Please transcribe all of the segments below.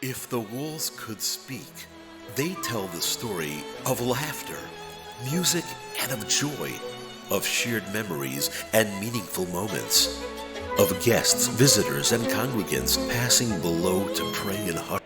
If the walls could speak, they tell the story of laughter, music, and of joy, of shared memories and meaningful moments, of guests, visitors, and congregants passing below to pray in hush.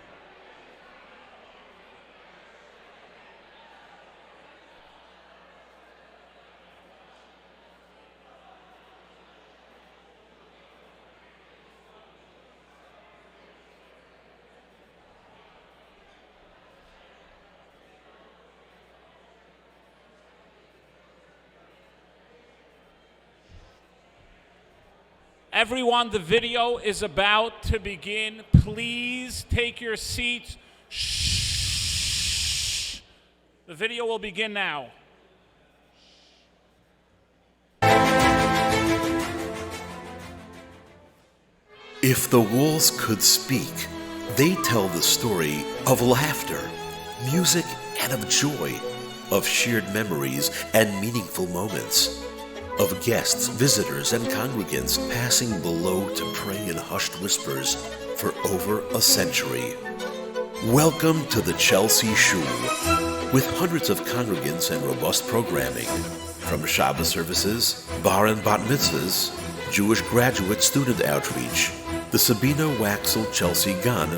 Everyone, the video is about to begin. Please take your seats. Shh. The video will begin now. If the walls could speak, they tell the story of laughter, music, and of joy, of shared memories and meaningful moments, of guests, visitors, and congregants passing below to pray in hushed whispers for over a century. Welcome to the Chelsea Shul, with hundreds of congregants and robust programming, from Shabbat services, bar and bat mitzvahs, Jewish graduate student outreach, the Sabina Waxel Chelsea Gan,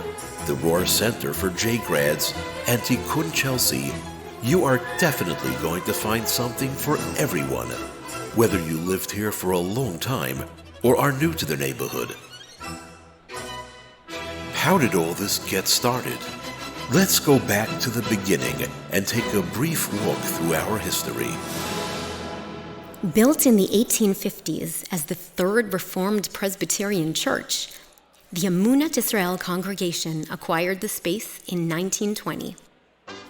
the Rohr Center for J-Grads, and Tikkun Chelsea. You are definitely going to find something for everyone, whether you lived here for a long time or are new to the neighborhood. How did all this get started? Let's go back to the beginning and take a brief walk through our history. Built in the 1850s as the Third Reformed Presbyterian Church, the Emunat Israel congregation acquired the space in 1920.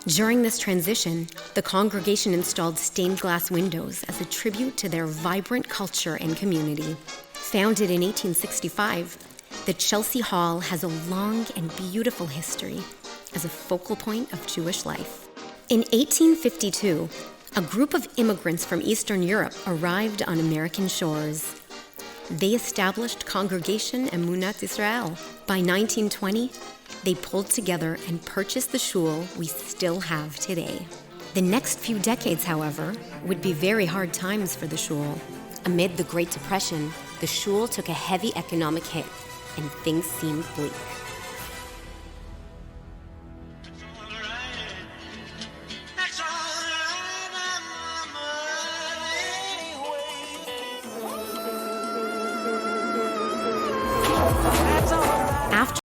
During this transition, the congregation installed stained glass windows as a tribute to their vibrant culture and community. Founded in 1865, the Chelsea Hall has a long and beautiful history as a focal point of Jewish life. In 1852, a group of immigrants from Eastern Europe arrived on American shores. They established Congregation Emunat Israel. By 1920, they pulled together and purchased the shul we still have today. The next few decades, however, would be very hard times for the shul. Amid the Great Depression, the shul took a heavy economic hit, and things seemed bleak. After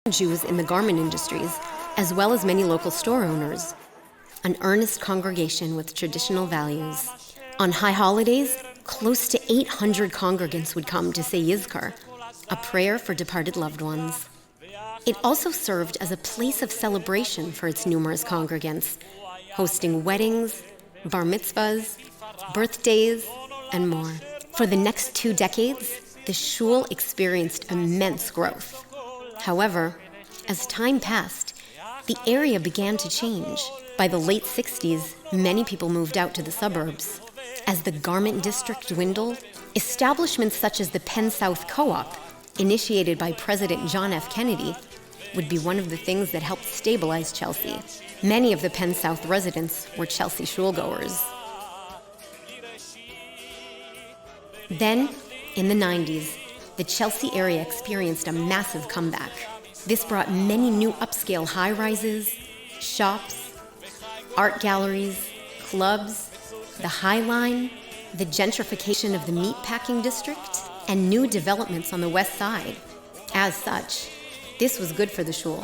Jews in the garment industries, as well as many local store owners. An earnest congregation with traditional values. On high holidays, close to 800 congregants would come to say Yizkar, a prayer for departed loved ones. It also served as a place of celebration for its numerous congregants, hosting weddings, bar mitzvahs, birthdays, and more. For the next 2 decades, the shul experienced immense growth. However, as time passed, the area began to change. By the late 60s, many people moved out to the suburbs. As the garment district dwindled, establishments such as the Penn South Co-op, initiated by President John F. Kennedy, would be one of the things that helped stabilize Chelsea. Many of the Penn South residents were Chelsea shulgoers. Then, in the 90s, the Chelsea area experienced a massive comeback. This brought many new upscale high-rises, shops, art galleries, clubs, the High Line, the gentrification of the meatpacking district, and new developments on the west side. As such, this was good for the shul,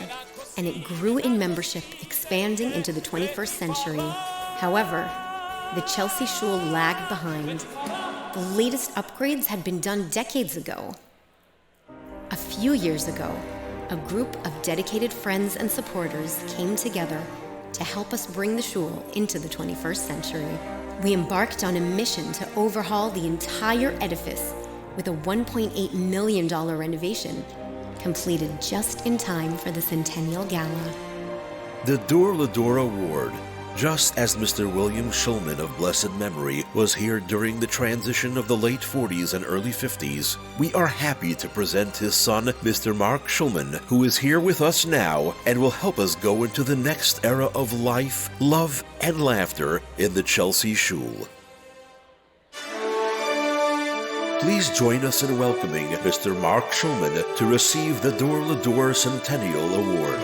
and it grew in membership, expanding into the 21st century. However, the Chelsea shul lagged behind. The latest upgrades had been done decades ago. A few years ago, a group of dedicated friends and supporters came together to help us bring the shul into the 21st century. We embarked on a mission to overhaul the entire edifice with a $1.8 million renovation, completed just in time for the Centennial Gala. The Dor Lador Award, just as Mr. William Shulman of blessed memory was here during the transition of the late 40s and early 50s, we are happy to present his son, Mr. Mark Shulman, who is here with us now and will help us go into the next era of life, love, and laughter in the Chelsea Shul. Please join us in welcoming Mr. Mark Shulman to receive the Dor Lador Centennial Award.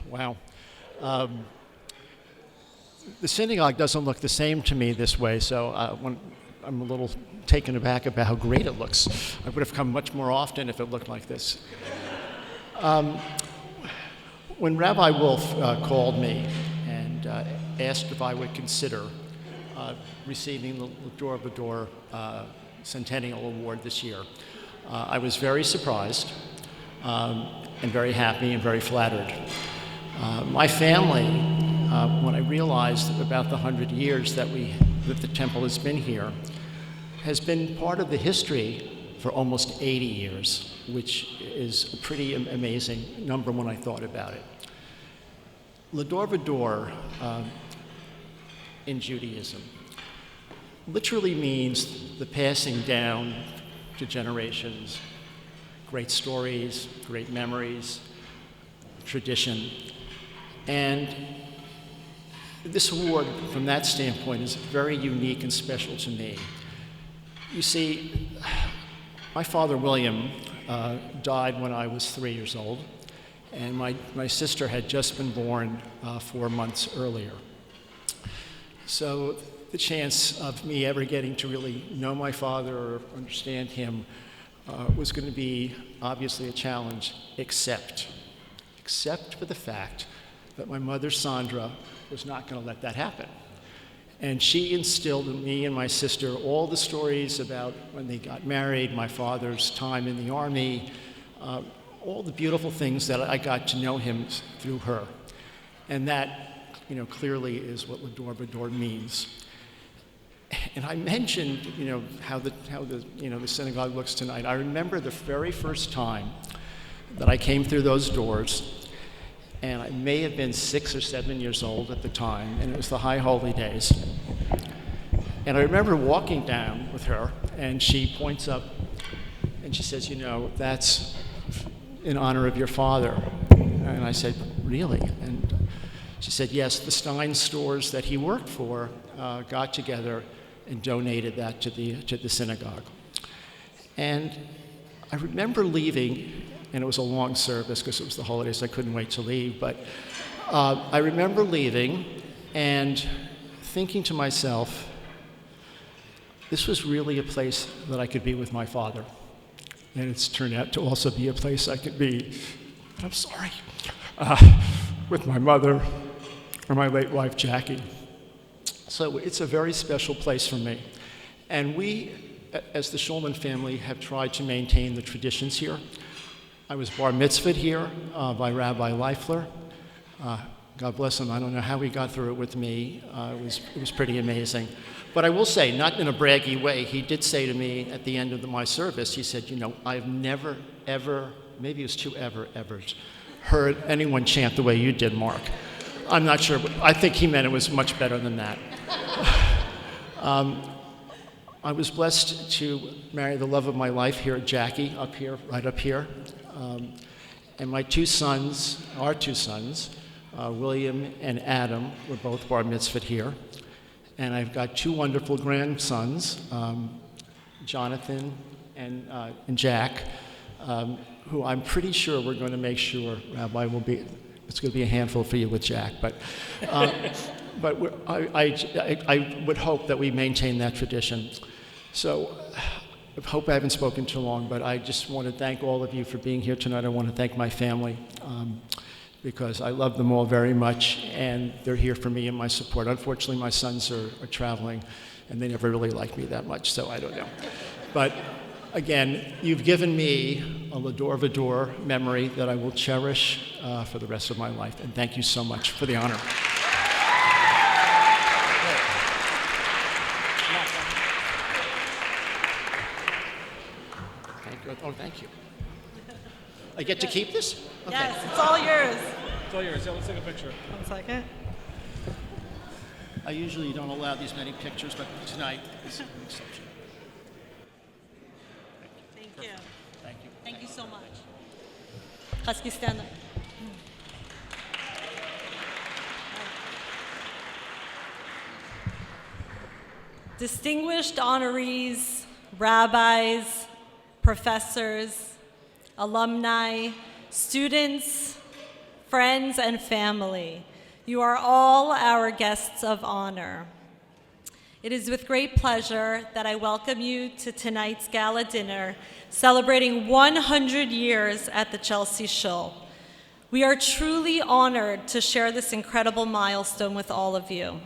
Wow. The synagogue doesn't look the same to me this way, so I'm a little taken aback about how great it looks. I would have come much more often if it looked like this. When Rabbi Wolf called me and asked if I would consider receiving the Dor Lador Centennial Award this year, I was very surprised and very happy and very flattered. My family, when I realized about the 100 years that the temple has been here, has been part of the history for almost 80 years, which is a pretty amazing number when I thought about it. Lador Vador in Judaism literally means the passing down to generations, great stories, great memories, tradition. And this award, from that standpoint, is very unique and special to me. You see, my father, William, died when I was 3 years old, and my sister had just been born 4 months earlier. So the chance of me ever getting to really know my father or understand him was going to be obviously a challenge, except for the fact that my mother, Sandra, was not going to let that happen. And she instilled in me and my sister all the stories about when they got married, my father's time in the army, all the beautiful things that I got to know him through her. And that, clearly is what Lador Vador means. And I mentioned, how the synagogue looks tonight. I remember the very first time that I came through those doors, and I may have been 6 or 7 years old at the time, and it was the High Holy Days. And I remember walking down with her, and she points up, and she says, that's in honor of your father. And I said, really? And she said, yes, the Stein stores that he worked for got together and donated that to the synagogue. And I remember leaving, and it was a long service because it was the holidays, I couldn't wait to leave, but I remember leaving and thinking to myself, this was really a place that I could be with my father. And it's turned out to also be a place I could be, I'm sorry, with my mother or my late wife, Jackie. So it's a very special place for me. And we, as the Shulman family, have tried to maintain the traditions here. I was bar mitzvahed here by Rabbi Leifler. God bless him. I don't know how he got through it with me. It was pretty amazing. But I will say, not in a braggy way, he did say to me at the end of my service, he said, I've never, ever, maybe it was 2 evers, heard anyone chant the way you did, Mark. I'm not sure, but I think he meant it was much better than that. I was blessed to marry the love of my life here, Jackie, right up here. And my 2 sons, our 2 sons, William and Adam, were both bar mitzvahed here. And I've got 2 wonderful grandsons, Jonathan and Jack, who I'm pretty sure we're going to make sure Rabbi will be. It's going to be a handful for you with Jack, but I would hope that we maintain that tradition. So hope I haven't spoken too long, but I just want to thank all of you for being here tonight. I want to thank my family because I love them all very much, and they're here for me and my support. Unfortunately, my sons are traveling, and they never really like me that much, so I don't know. But again, you've given me a L'Adore Vador memory that I will cherish for the rest of my life, and thank you so much for the honor. Oh, thank you. I get to keep this? Okay. Yes, it's all yours. It's all yours. Yeah, let's take a picture. 1 second. I usually don't allow these many pictures, but tonight is an exception. Thank you. Thank you. Thank you so much. Husky, stand up. Distinguished honorees, rabbis, professors, alumni, students, friends, and family, you are all our guests of honor. It is with great pleasure that I welcome you to tonight's gala dinner celebrating 100 years at the Chelsea Shul. We are truly honored to share this incredible milestone with all of you.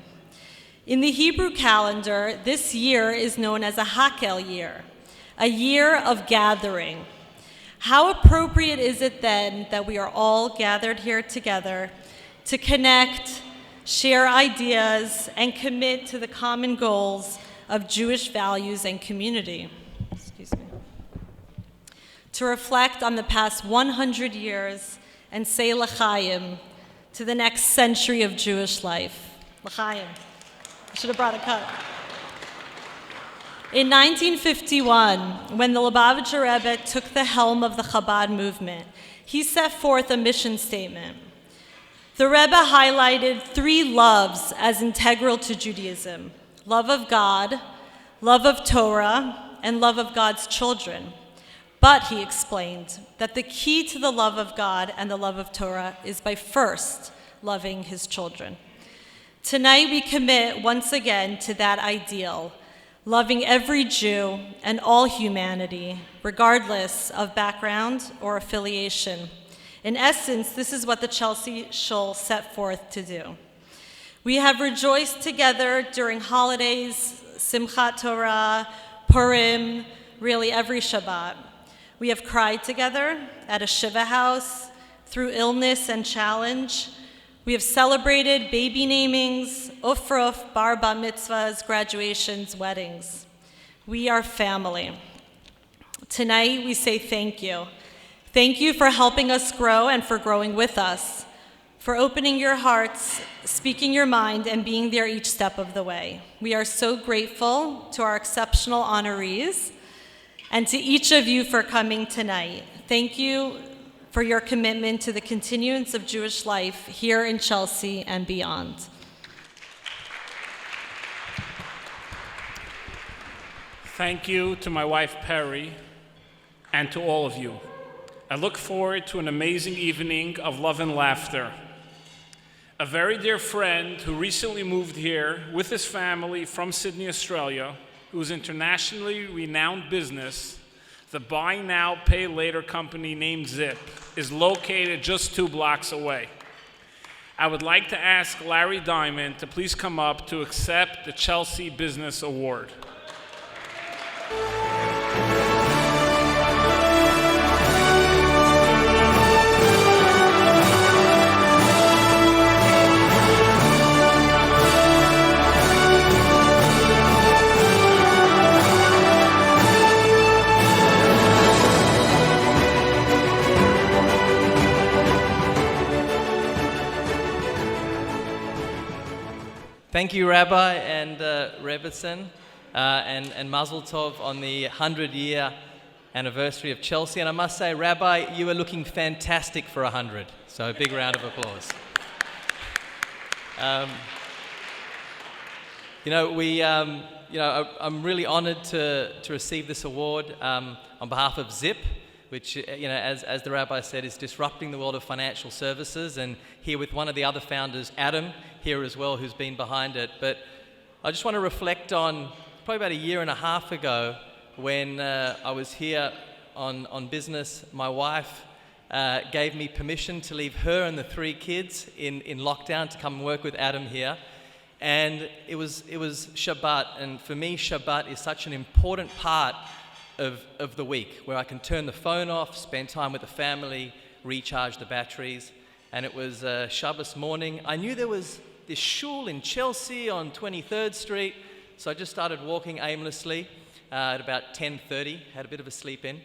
In the Hebrew calendar, this year is known as a Hakel year, a year of gathering. How appropriate is it then that we are all gathered here together to connect, share ideas, and commit to the common goals of Jewish values and community? Excuse me. To reflect on the past 100 years and say L'chaim to the next century of Jewish life. L'chaim. I should have brought a cup. In 1951, when the Lubavitcher Rebbe took the helm of the Chabad movement, he set forth a mission statement. The Rebbe highlighted 3 loves as integral to Judaism: love of God, love of Torah, and love of God's children. But he explained that the key to the love of God and the love of Torah is by first loving his children. Tonight we commit once again to that ideal, loving every Jew and all humanity, regardless of background or affiliation. In essence, this is what the Chelsea Shul set forth to do. We have rejoiced together during holidays, Simchat Torah, Purim, really every Shabbat. We have cried together at a Shiva house, through illness and challenge. We have celebrated baby namings, ufruf, bar bat mitzvahs, graduations, weddings. We are family. Tonight we say thank you. Thank you for helping us grow and for growing with us, for opening your hearts, speaking your mind, and being there each step of the way. We are so grateful to our exceptional honorees and to each of you for coming tonight. Thank you for your commitment to the continuance of Jewish life here in Chelsea and beyond. Thank you to my wife, Perry, and to all of you. I look forward to an amazing evening of love and laughter. A very dear friend who recently moved here with his family from Sydney, Australia, whose internationally renowned business, the Buy Now, Pay Later company named Zip, is located just 2 blocks away. I would like to ask Larry Diamond to please come up to accept the Chelsea Business Award. Thank you, Rabbi and Rebbetzin, and Mazel Tov on the 100-year anniversary of Chelsea. And I must say, Rabbi, you are looking fantastic for 100. So a big round of applause. I'm really honored to receive this award on behalf of Zip, which, as the Rabbi said, is disrupting the world of financial services, and here with one of the other founders, Adam, here as well, who's been behind it. But I just want to reflect on probably about a year and a half ago when I was here on business, my wife gave me permission to leave her and the 3 kids in lockdown to come and work with Adam here. And it was Shabbat, and for me, Shabbat is such an important part of the week, where I can turn the phone off, spend time with the family, recharge the batteries. And it was Shabbos morning. I knew there was this shul in Chelsea on 23rd Street, so I just started walking aimlessly at about 10:30, had a bit of a sleep in,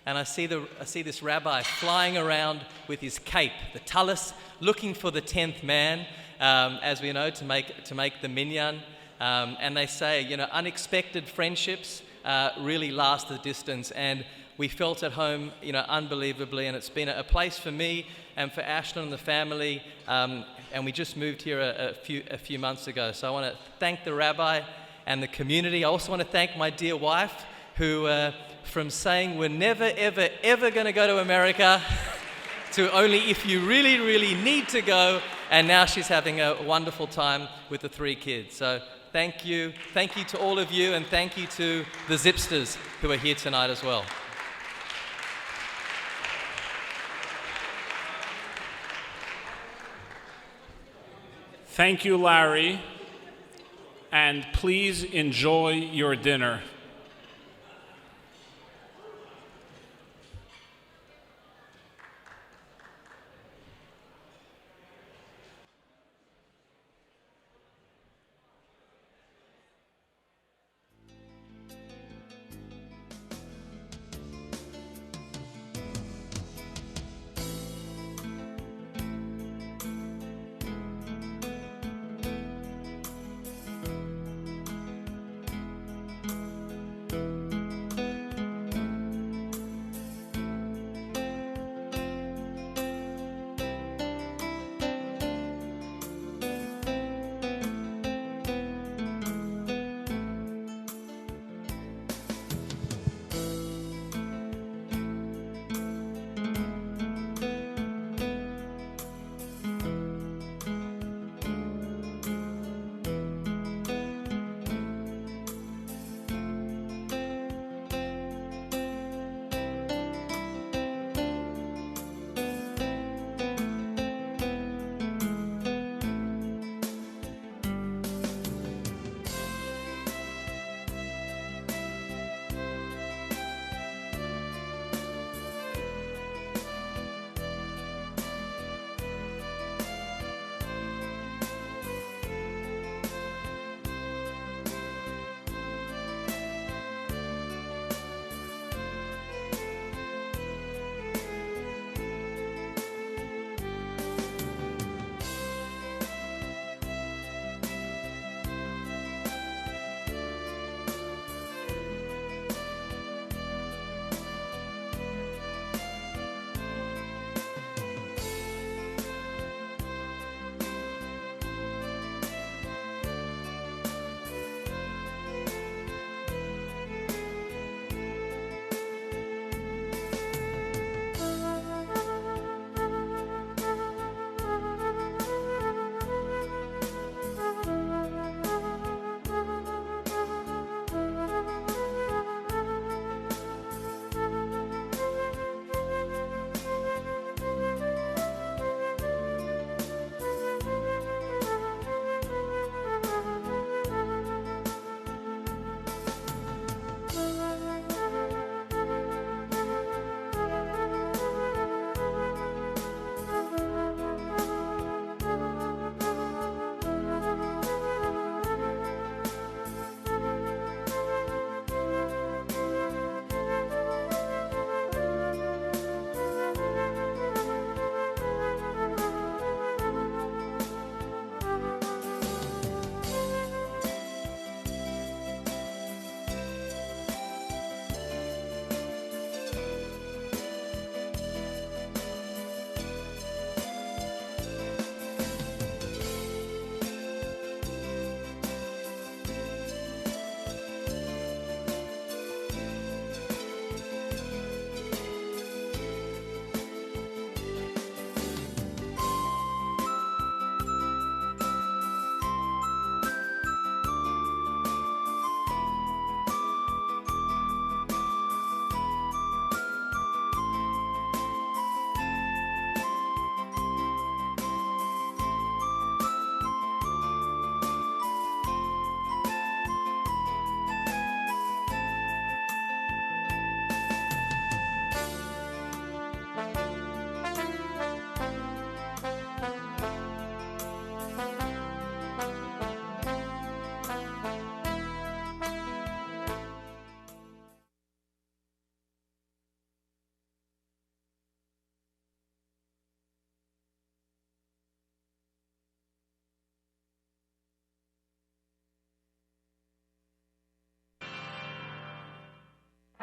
and I see this rabbi flying around with his cape, the tallis, looking for the 10th man, as we know, to make the minyan. And they say, unexpected friendships really last the distance, and we felt at home, unbelievably, and it's been a place for me and for Ashton and the family, and we just moved here a few months ago. So I want to thank the rabbi and the community. I also want to thank my dear wife, who, from saying we're never, ever, ever going to go to America to only if you really, really need to go, and now she's having a wonderful time with the 3 kids. So thank you to all of you, and thank you to the Zipsters who are here tonight as well. Thank you, Larry, and please enjoy your dinner.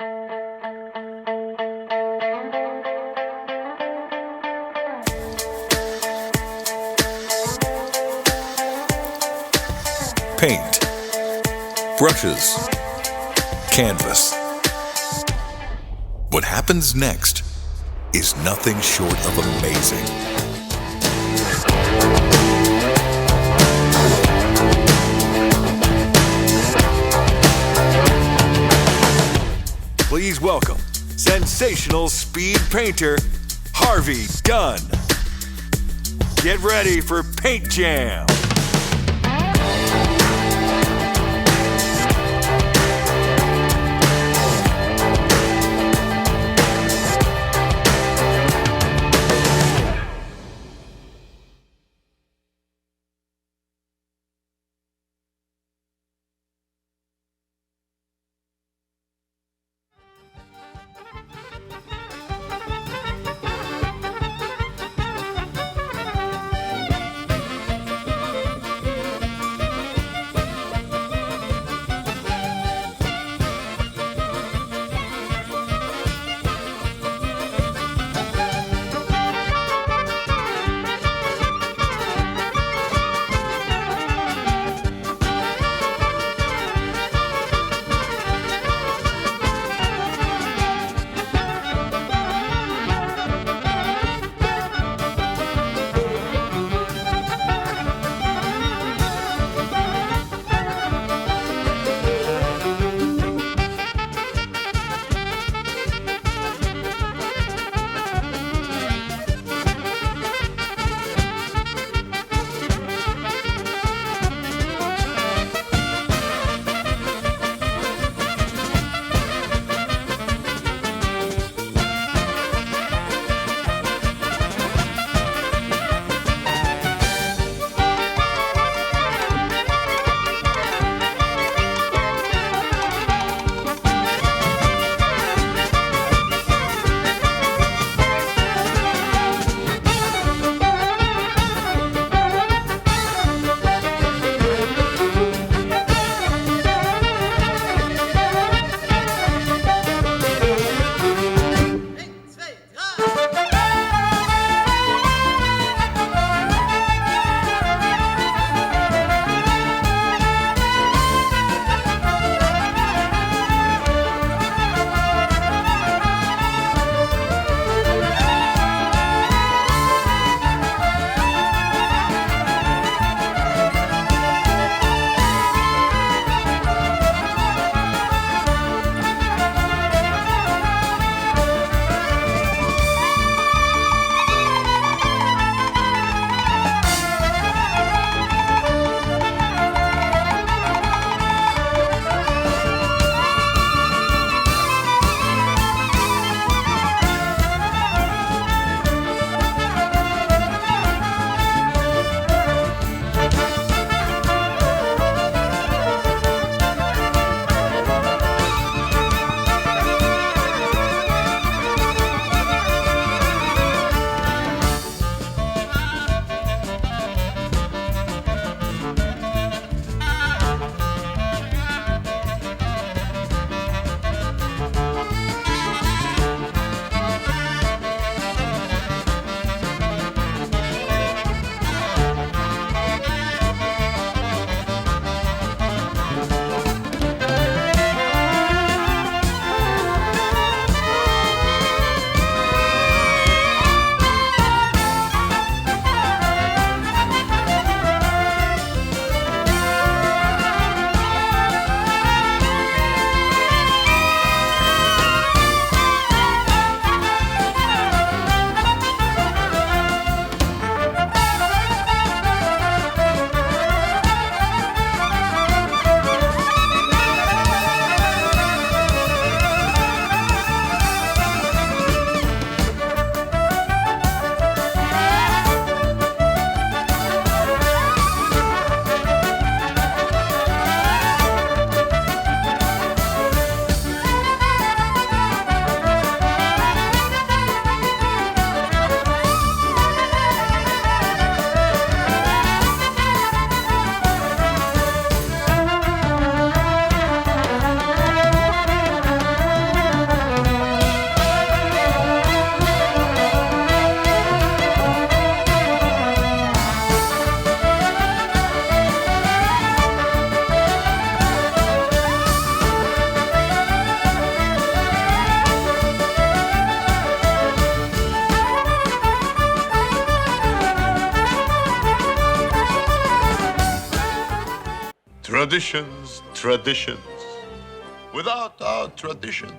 Paint, brushes, canvas. What happens next is nothing short of amazing. Please welcome sensational speed painter Harvey Dunn. Get ready for Paint Jam. Traditions, traditions. Without our traditions,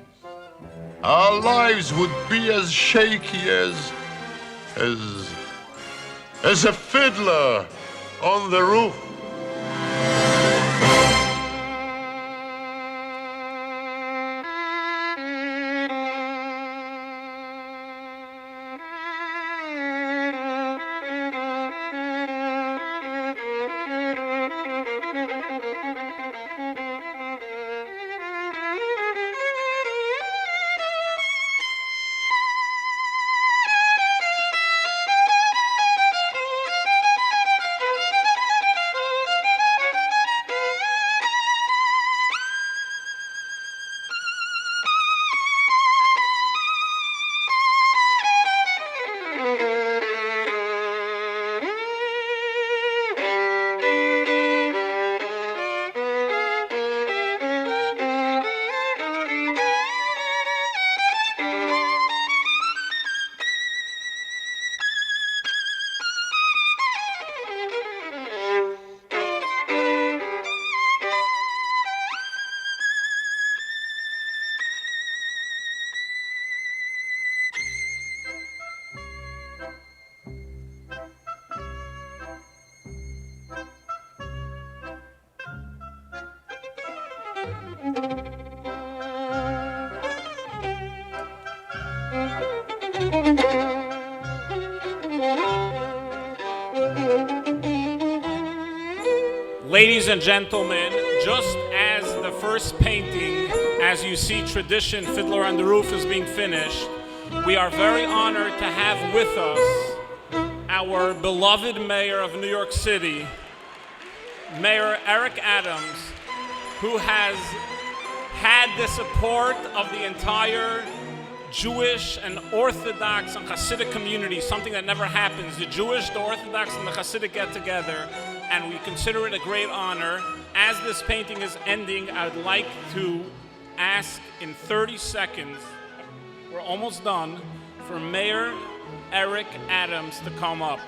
our lives would be as shaky as a fiddler on the roof. Ladies and gentlemen, just as the first painting, as you see Tradition, Fiddler on the Roof, is being finished, we are very honored to have with us our beloved mayor of New York City, Mayor Eric Adams, who has had the support of the entire Jewish and Orthodox and Hasidic community, something that never happens. The Jewish, the Orthodox, and the Hasidic get together, and we consider it a great honor. As this painting is ending, I would like to ask in 30 seconds, we're almost done, for Mayor Eric Adams to come up.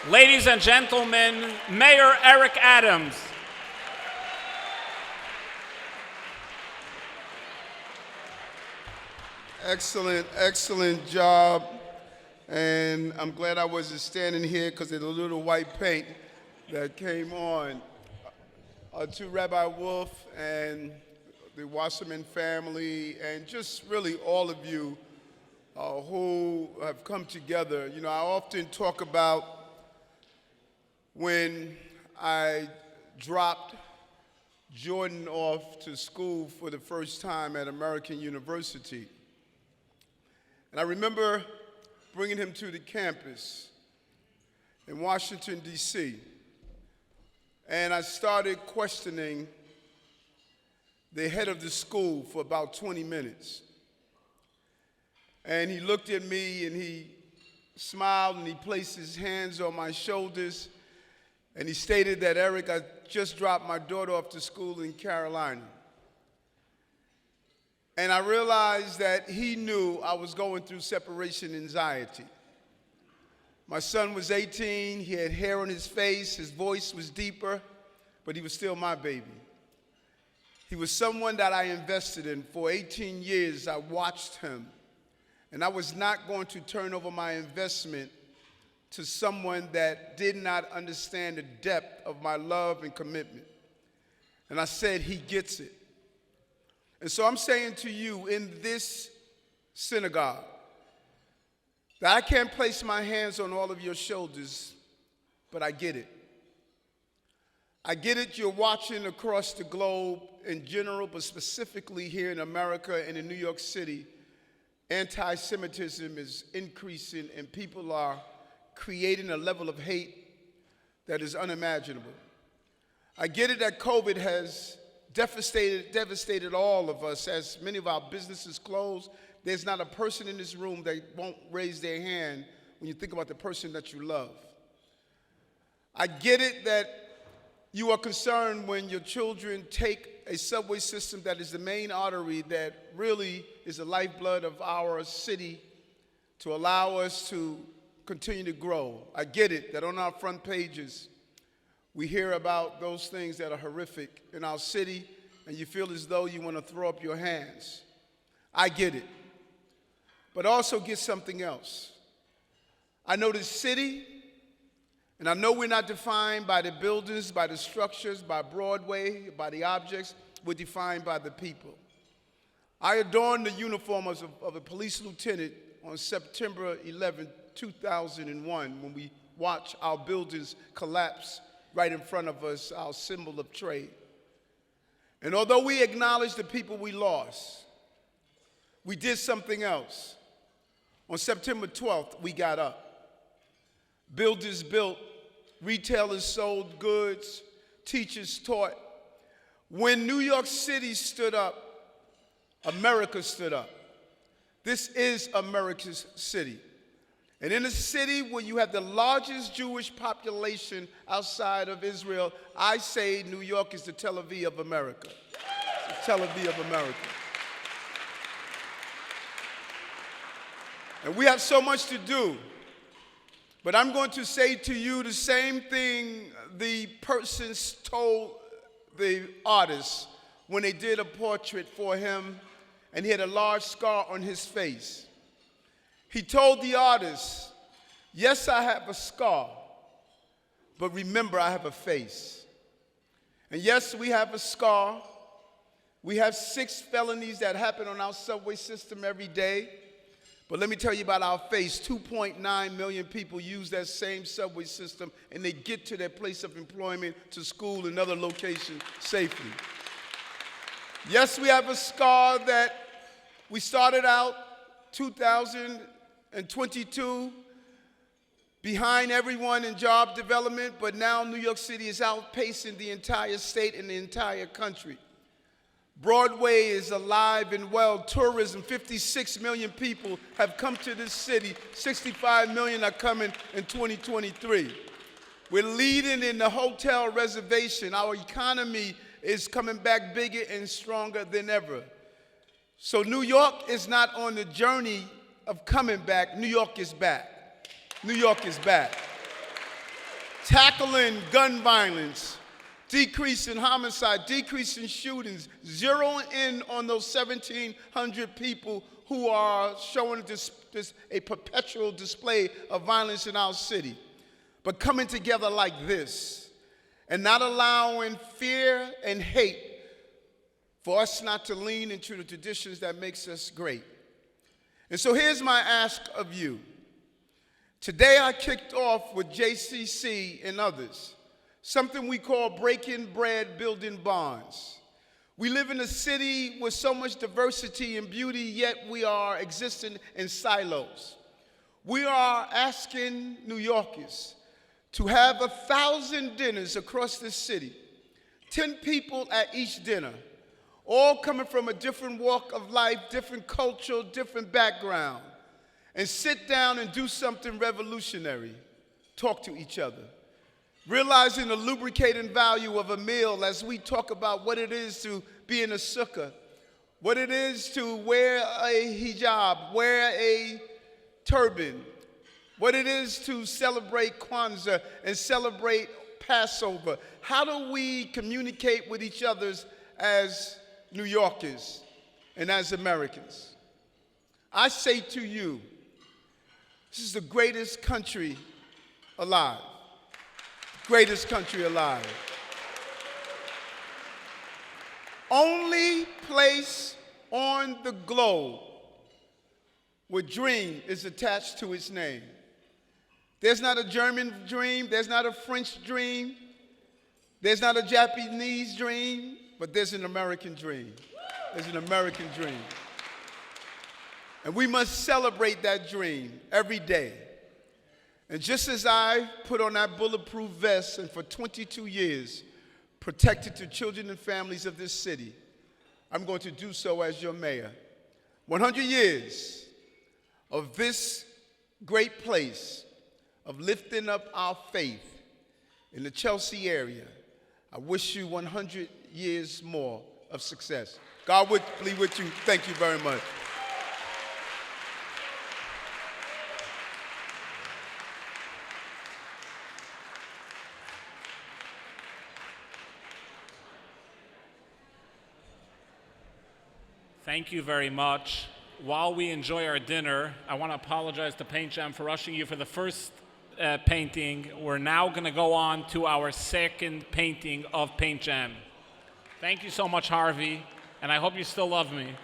Ladies and gentlemen, Mayor Eric Adams. Excellent job. And I'm glad I wasn't standing here because of the little white paint that came on. To Rabbi Wolf and the Wasserman family, and just really all of you who have come together. You know, I often talk about when I dropped Jordan off to school for the first time at American University. And I remember bringing him to the campus in Washington, D.C. And I started questioning the head of the school for about 20 minutes. And he looked at me and he smiled and he placed his hands on my shoulders and he stated that, Eric, I just dropped my daughter off to school in Carolina. And I realized that he knew I was going through separation anxiety. My son was 18, he had hair on his face, his voice was deeper, but he was still my baby. He was someone that I invested in. For 18 years, I watched him, and I was not going to turn over my investment to someone that did not understand the depth of my love and commitment. And I said, he gets it. And so I'm saying to you in this synagogue that I can't place my hands on all of your shoulders, but I get it. I get it, you're watching across the globe in general, but specifically here in America and in New York City, anti-Semitism is increasing and people are creating a level of hate that is unimaginable. I get it that COVID has devastated all of us. As many of our businesses close, there's not a person in this room that won't raise their hand when you think about the person that you love. I get it that you are concerned when your children take a subway system that is the main artery that really is the lifeblood of our city to allow us to continue to grow. I get it that on our front pages, we hear about those things that are horrific in our city, and you feel as though you want to throw up your hands. I get it. But also get something else. I know this city, and I know we're not defined by the buildings, by the structures, by Broadway, by the objects. We're defined by the people. I adorned the uniform of a police lieutenant on September 11, 2001, when we watched our buildings collapse right in front of us, our symbol of trade. And although we acknowledge the people we lost, we did something else. On September 12th, we got up. Builders built, retailers sold goods, teachers taught. When New York City stood up, America stood up. This is America's city. And in a city where you have the largest Jewish population outside of Israel, I say New York is the Tel Aviv of America. The Tel Aviv of America. And we have so much to do. But I'm going to say to you the same thing the persons told the artist when they did a portrait for him and he had a large scar on his face. He told the artist, yes, I have a scar, but remember I have a face. And yes, we have a scar. We have 6 felonies that happen on our subway system every day. But let me tell you about our face. 2.9 million people use that same subway system, and they get to their place of employment, to school, and other locations safely. Yes, we have a scar that we started out 2022 behind everyone in job development, but now New York City is outpacing the entire state and the entire country. Broadway is alive and well. Tourism, 56 million people have come to this city. 65 million are coming in 2023. We're leading in the hotel reservation. Our economy is coming back bigger and stronger than ever. So New York is not on the journey of coming back. New York is back. New York is back. Tackling gun violence, decrease in homicide, decrease in shootings, zeroing in on those 1,700 people who are showing a perpetual display of violence in our city. But coming together like this and not allowing fear and hate for us not to lean into the traditions that makes us great. And so here's my ask of you. Today I kicked off with JCC and others something we call breaking bread, building bonds. We live in a city with so much diversity and beauty, yet we are existing in silos. We are asking New Yorkers to have 1,000 dinners across this city, 10 people at each dinner, all coming from a different walk of life, different culture, different background, and sit down and do something revolutionary, talk to each other. Realizing the lubricating value of a meal as we talk about what it is to be in a sukkah, what it is to wear a hijab, wear a turban, what it is to celebrate Kwanzaa and celebrate Passover. How do we communicate with each other as New Yorkers and as Americans? I say to you, this is the greatest country alive. Greatest country alive. Only place on the globe where dream is attached to its name. There's not a German dream, there's not a French dream, there's not a Japanese dream, but there's an American dream. There's an American dream. And we must celebrate that dream every day. And just as I put on that bulletproof vest and for 22 years protected the children and families of this city, I'm going to do so as your mayor. 100 years of this great place of lifting up our faith in the Chelsea area. I wish you 100 years more of success. God would be with you. Thank you very much. Thank you very much. While we enjoy our dinner, I want to apologize to Paint Jam for rushing you for the first painting. We're now going to go on to our second painting of Paint Jam. Thank you so much, Harvey, and I hope you still love me.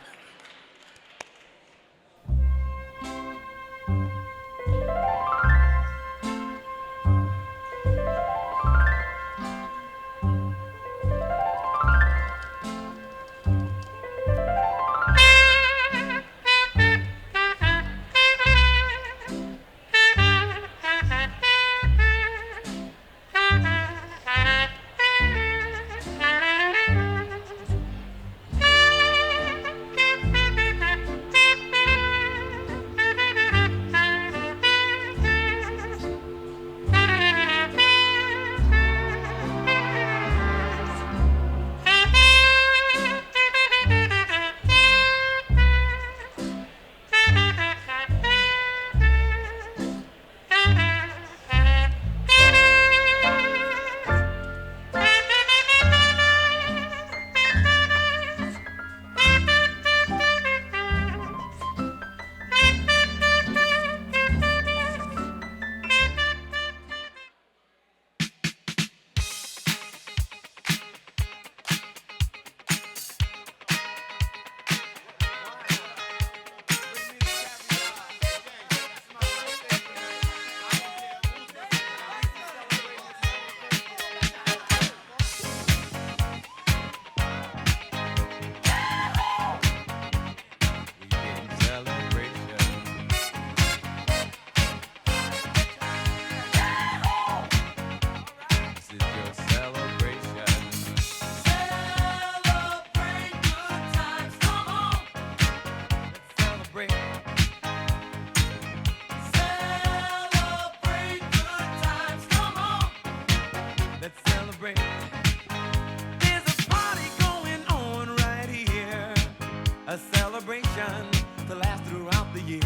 A celebration to last throughout the years.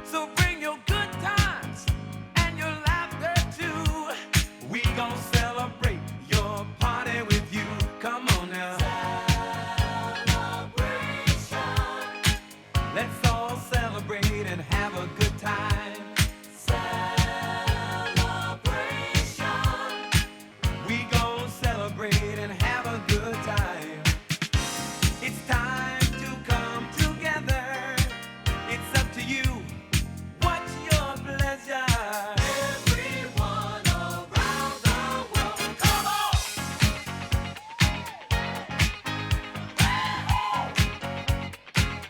So bring your good times and your laughter too. We gon' celebrate your party with you. Come on now. Celebration. Let's all celebrate and have a good time. Celebration. We gon' celebrate and have a good time. It's time.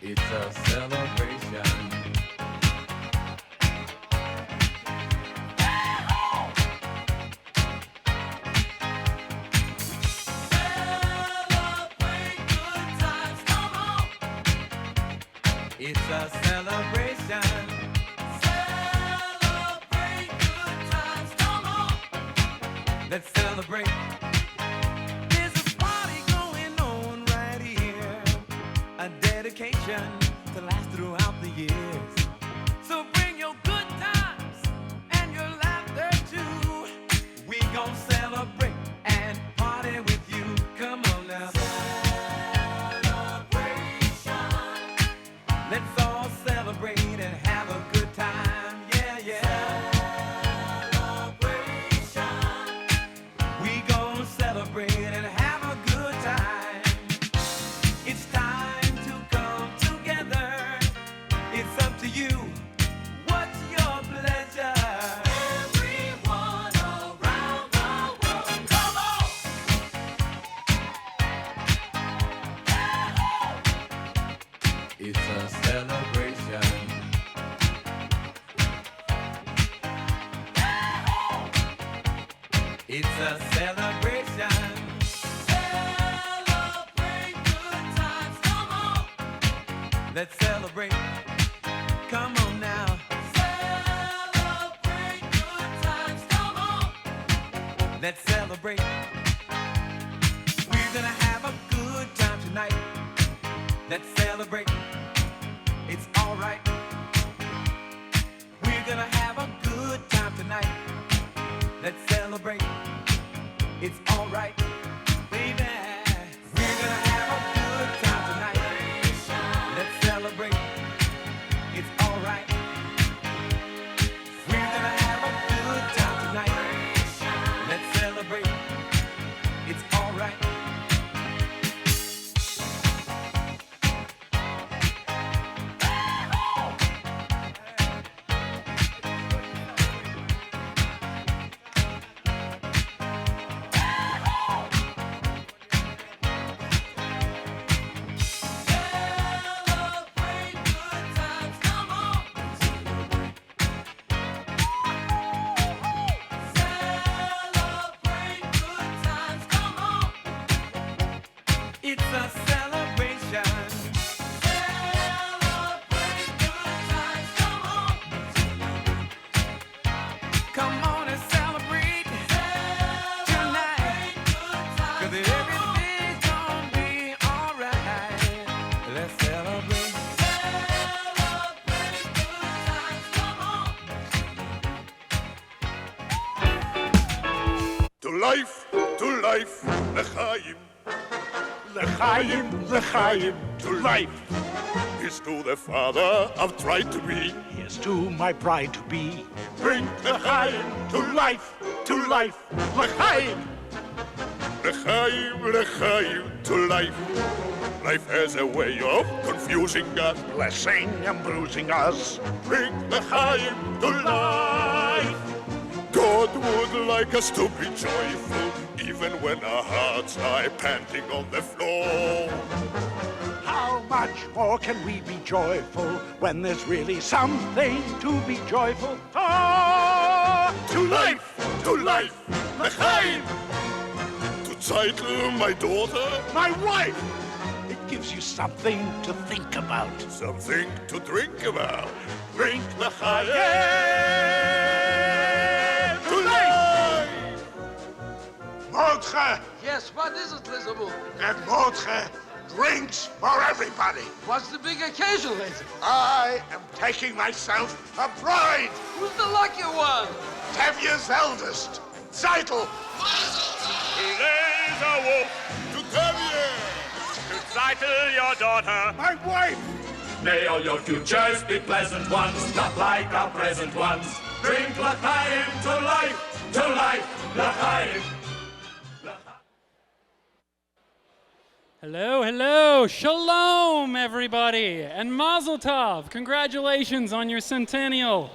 It's a celebration. Celebrate good times, come on. It's a celebration. Celebrate good times, come on. Let's celebrate. Dedication to last throughout the years. So bring your good times It's a celebration. Celebrate good times, come on. Let's celebrate. Come on now. Celebrate good times, come on. Let's celebrate. We're gonna have a good time tonight. Let's celebrate. It's alright. We're gonna have a good time tonight. Let's celebrate. It's alright, baby. We're gonna have a good time tonight. Let's celebrate. It's alright. We're gonna have a good time tonight. Let's celebrate. It's alright. Celebrate good times, come on. Celebrate good times, come on. It's a celebration. Celebrate good times, come on. Come on and celebrate tonight. 'Cause everything's gonna be alright. Let's celebrate. Celebrate good times, come on. To life, l'chaim. L'chaim, l'chaim, to life. Here's to the father I've tried to be. Here's to my bride to be. Bring l'chaim to life, l'chaim. L'chaim, l'chaim, to life. Life has a way of confusing us, blessing and bruising us. Bring l'chaim to life. God would like us to be joyful, even when our hearts lie panting on the floor. How much more can we be joyful when there's really something to be joyful for? To life, l'chaim. To Zeitel, my daughter, My wife! It gives you something to think about. something to drink about. Drink l'chaim to life. Mordche! Yes, what is it, Elizabeth? And Mordche drinks for everybody. What's the big occasion, lady? I am taking myself a bride. Who's the lucky one? Tevye's eldest, Zeitel. Today's a wolf to Tevye. To Zeitel, your daughter. My wife! May all your futures be pleasant ones, not like our present ones. Drink l'chaim to life, l'chaim. Hello, hello, shalom, everybody, and mazel tov. Congratulations on your centennial.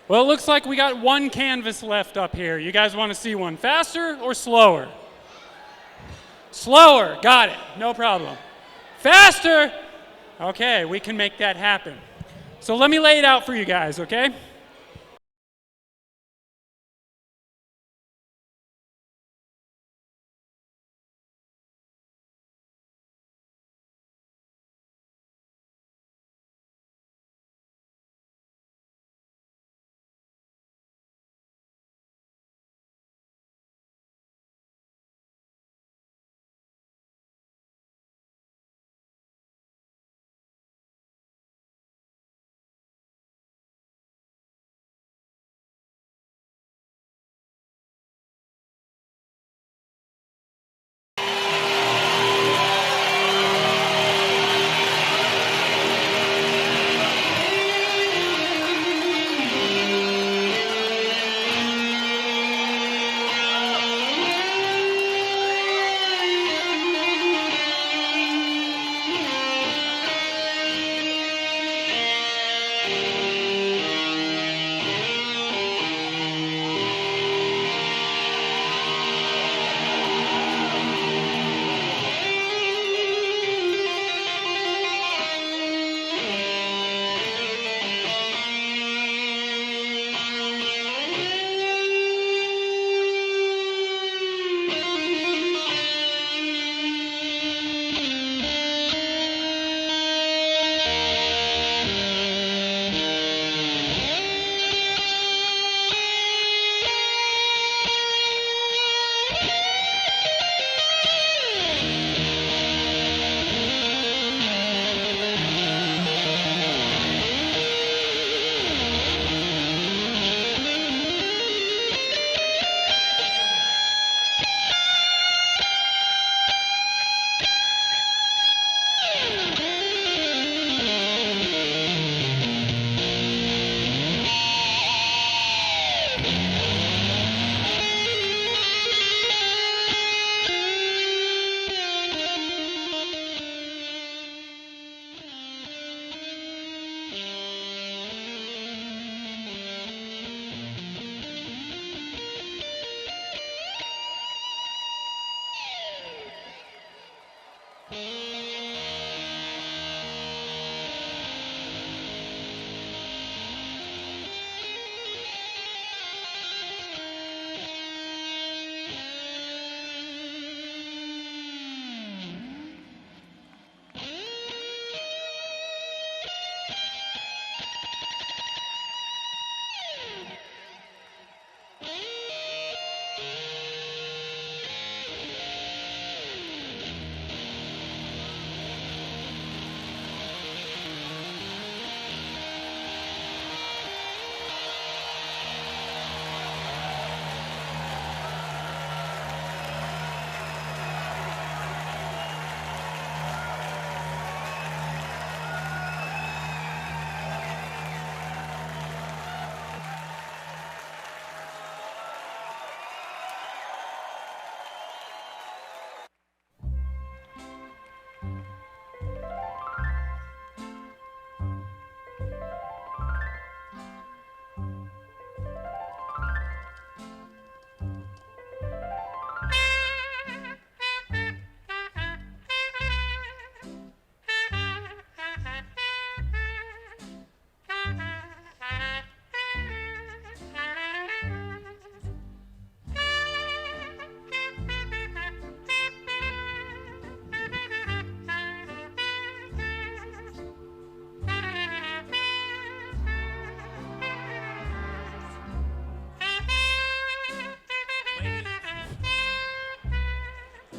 Well, it looks like we got one canvas left up here. You guys want to see one faster or slower? Slower, got it, no problem. Faster, okay, we can make that happen. So let me lay it out for you guys, okay?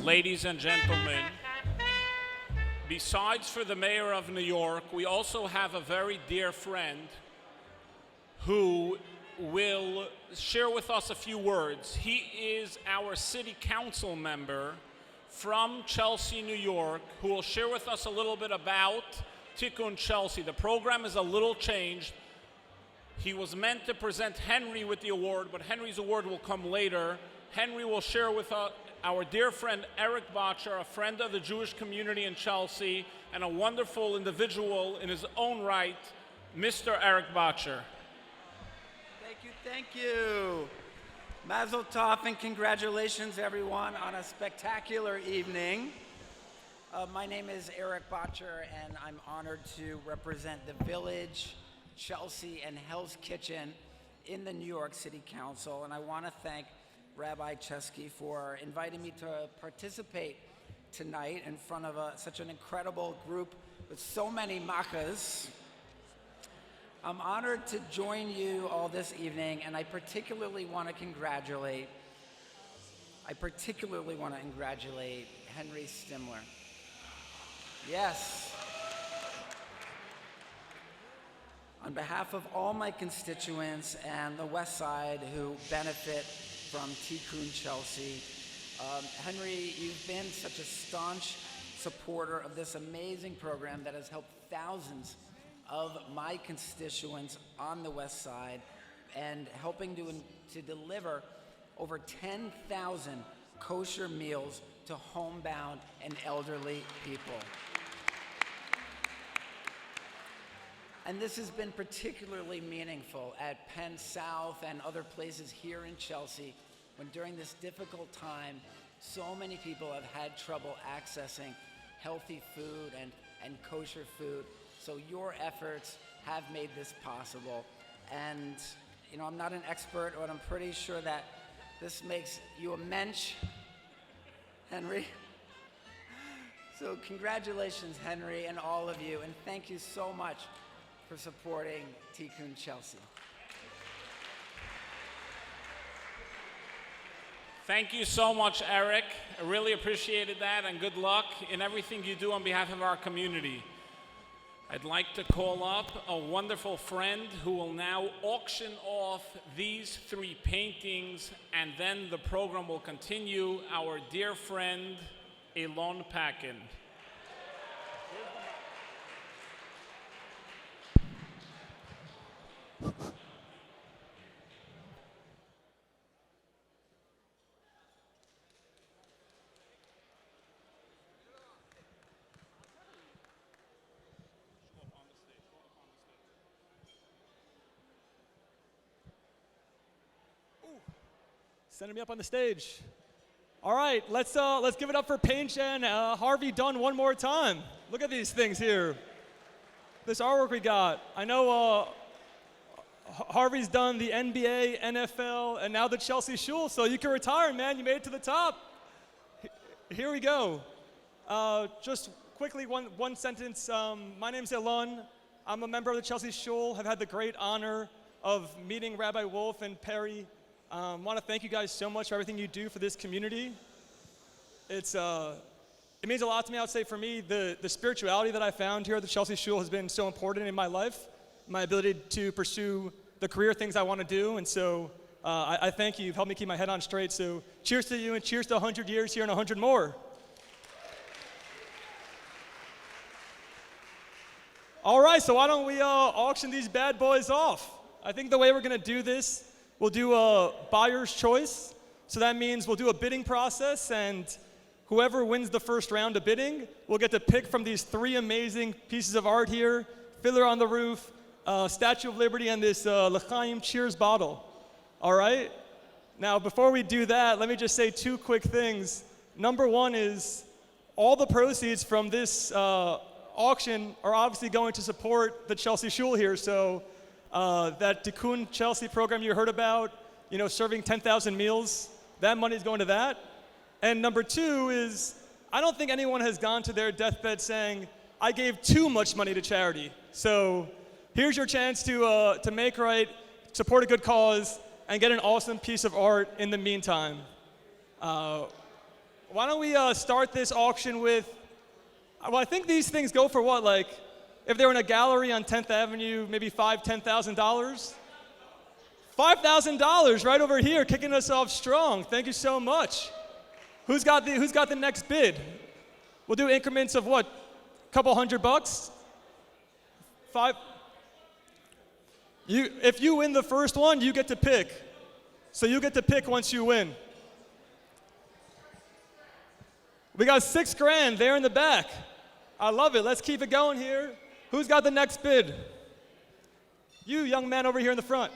ladies and gentlemen, besides for the mayor of New York, we also have a very dear friend who will share with us a few words. He is our city council member from Chelsea, New York, who will share with us a little bit about Tikkun Chelsea. The program is a little changed. He was meant to present Henry with the award, but Henry's award will come later. Henry will share with our dear friend Eric Botcher, a friend of the Jewish community in Chelsea, and a wonderful individual in his own right, Mr. Eric Botcher. Thank you. Mazel tov and congratulations, everyone, on a spectacular evening. My name is Eric Botcher, and I'm honored to represent the Village, Chelsea, and Hell's Kitchen in the New York City Council. And I want to thank Rabbi Chesky for inviting me to participate tonight in front of such an incredible group with so many makas. I'm honored to join you all this evening, and I particularly want to congratulate Henry Stimler. Yes. On behalf of all my constituents and the West Side who benefit from Tikkun Chelsea, Henry, you've been such a staunch supporter of this amazing program that has helped thousands of my constituents on the West Side and helping to deliver over 10,000 kosher meals to homebound and elderly people. And this has been particularly meaningful at Penn South and other places here in Chelsea when during this difficult time, so many people have had trouble accessing healthy food and kosher food. So your efforts have made this possible. And, you know, I'm not an expert, but I'm pretty sure that this makes you a mensch, Henry. So congratulations, Henry, and all of you. And thank you so much for supporting Tikkun Chelsea. Thank you so much, Eric. I really appreciated that, and good luck in everything you do on behalf of our community. I'd like to call up a wonderful friend who will now auction off these three paintings, and then the program will continue. Our dear friend, Elon Paquin. Sending me up on the stage. All right, let's give it up for Paige and Harvey Dunn one more time. Look at these things here. This artwork we got. I know Harvey's done the NBA, NFL, and now the Chelsea Shul, so you can retire, man. You made it to the top. Here we go. Just quickly, one sentence. My name's Elon. I'm a member of the Chelsea Shul. Have had the great honor of meeting Rabbi Wolf and Perry. Want to thank you guys so much for everything you do for this community. It means a lot to me. I would say for me, the spirituality that I found here at the Chelsea Shul has been so important in my life, my ability to pursue the career things I want to do. And so I thank you. You've helped me keep my head on straight. So cheers to you, and cheers to 100 years here and 100 more. All right, so why don't we auction these bad boys off? I think the way we're going to do this, we'll do a buyer's choice. So that means we'll do a bidding process, and whoever wins the first round of bidding will get to pick from these three amazing pieces of art here: Fiddler on the Roof, Statue of Liberty, and this L'chaim Cheers bottle. All right? Now, before we do that, let me just say two quick things. Number one is all the proceeds from this auction are obviously going to support the Chelsea Shul here. So that Tikkun Chelsea program you heard about, you know, serving 10,000 meals, that money is going to that. And number two is, I don't think anyone has gone to their deathbed saying, I gave too much money to charity. So here's your chance to make right, support a good cause, and get an awesome piece of art in the meantime. Why don't we start this auction with, well, I think these things go for what, like, if they were in a gallery on 10th Avenue, maybe $10,000? $5,000 right over here, kicking us off strong. Thank you so much. Who's got the next bid? We'll do increments of what? A couple $100? If you win the first one, you get to pick. So you get to pick once you win. We got $6,000 there in the back. I love it. Let's keep it going here. Who's got the next bid? You, young man over here in the front.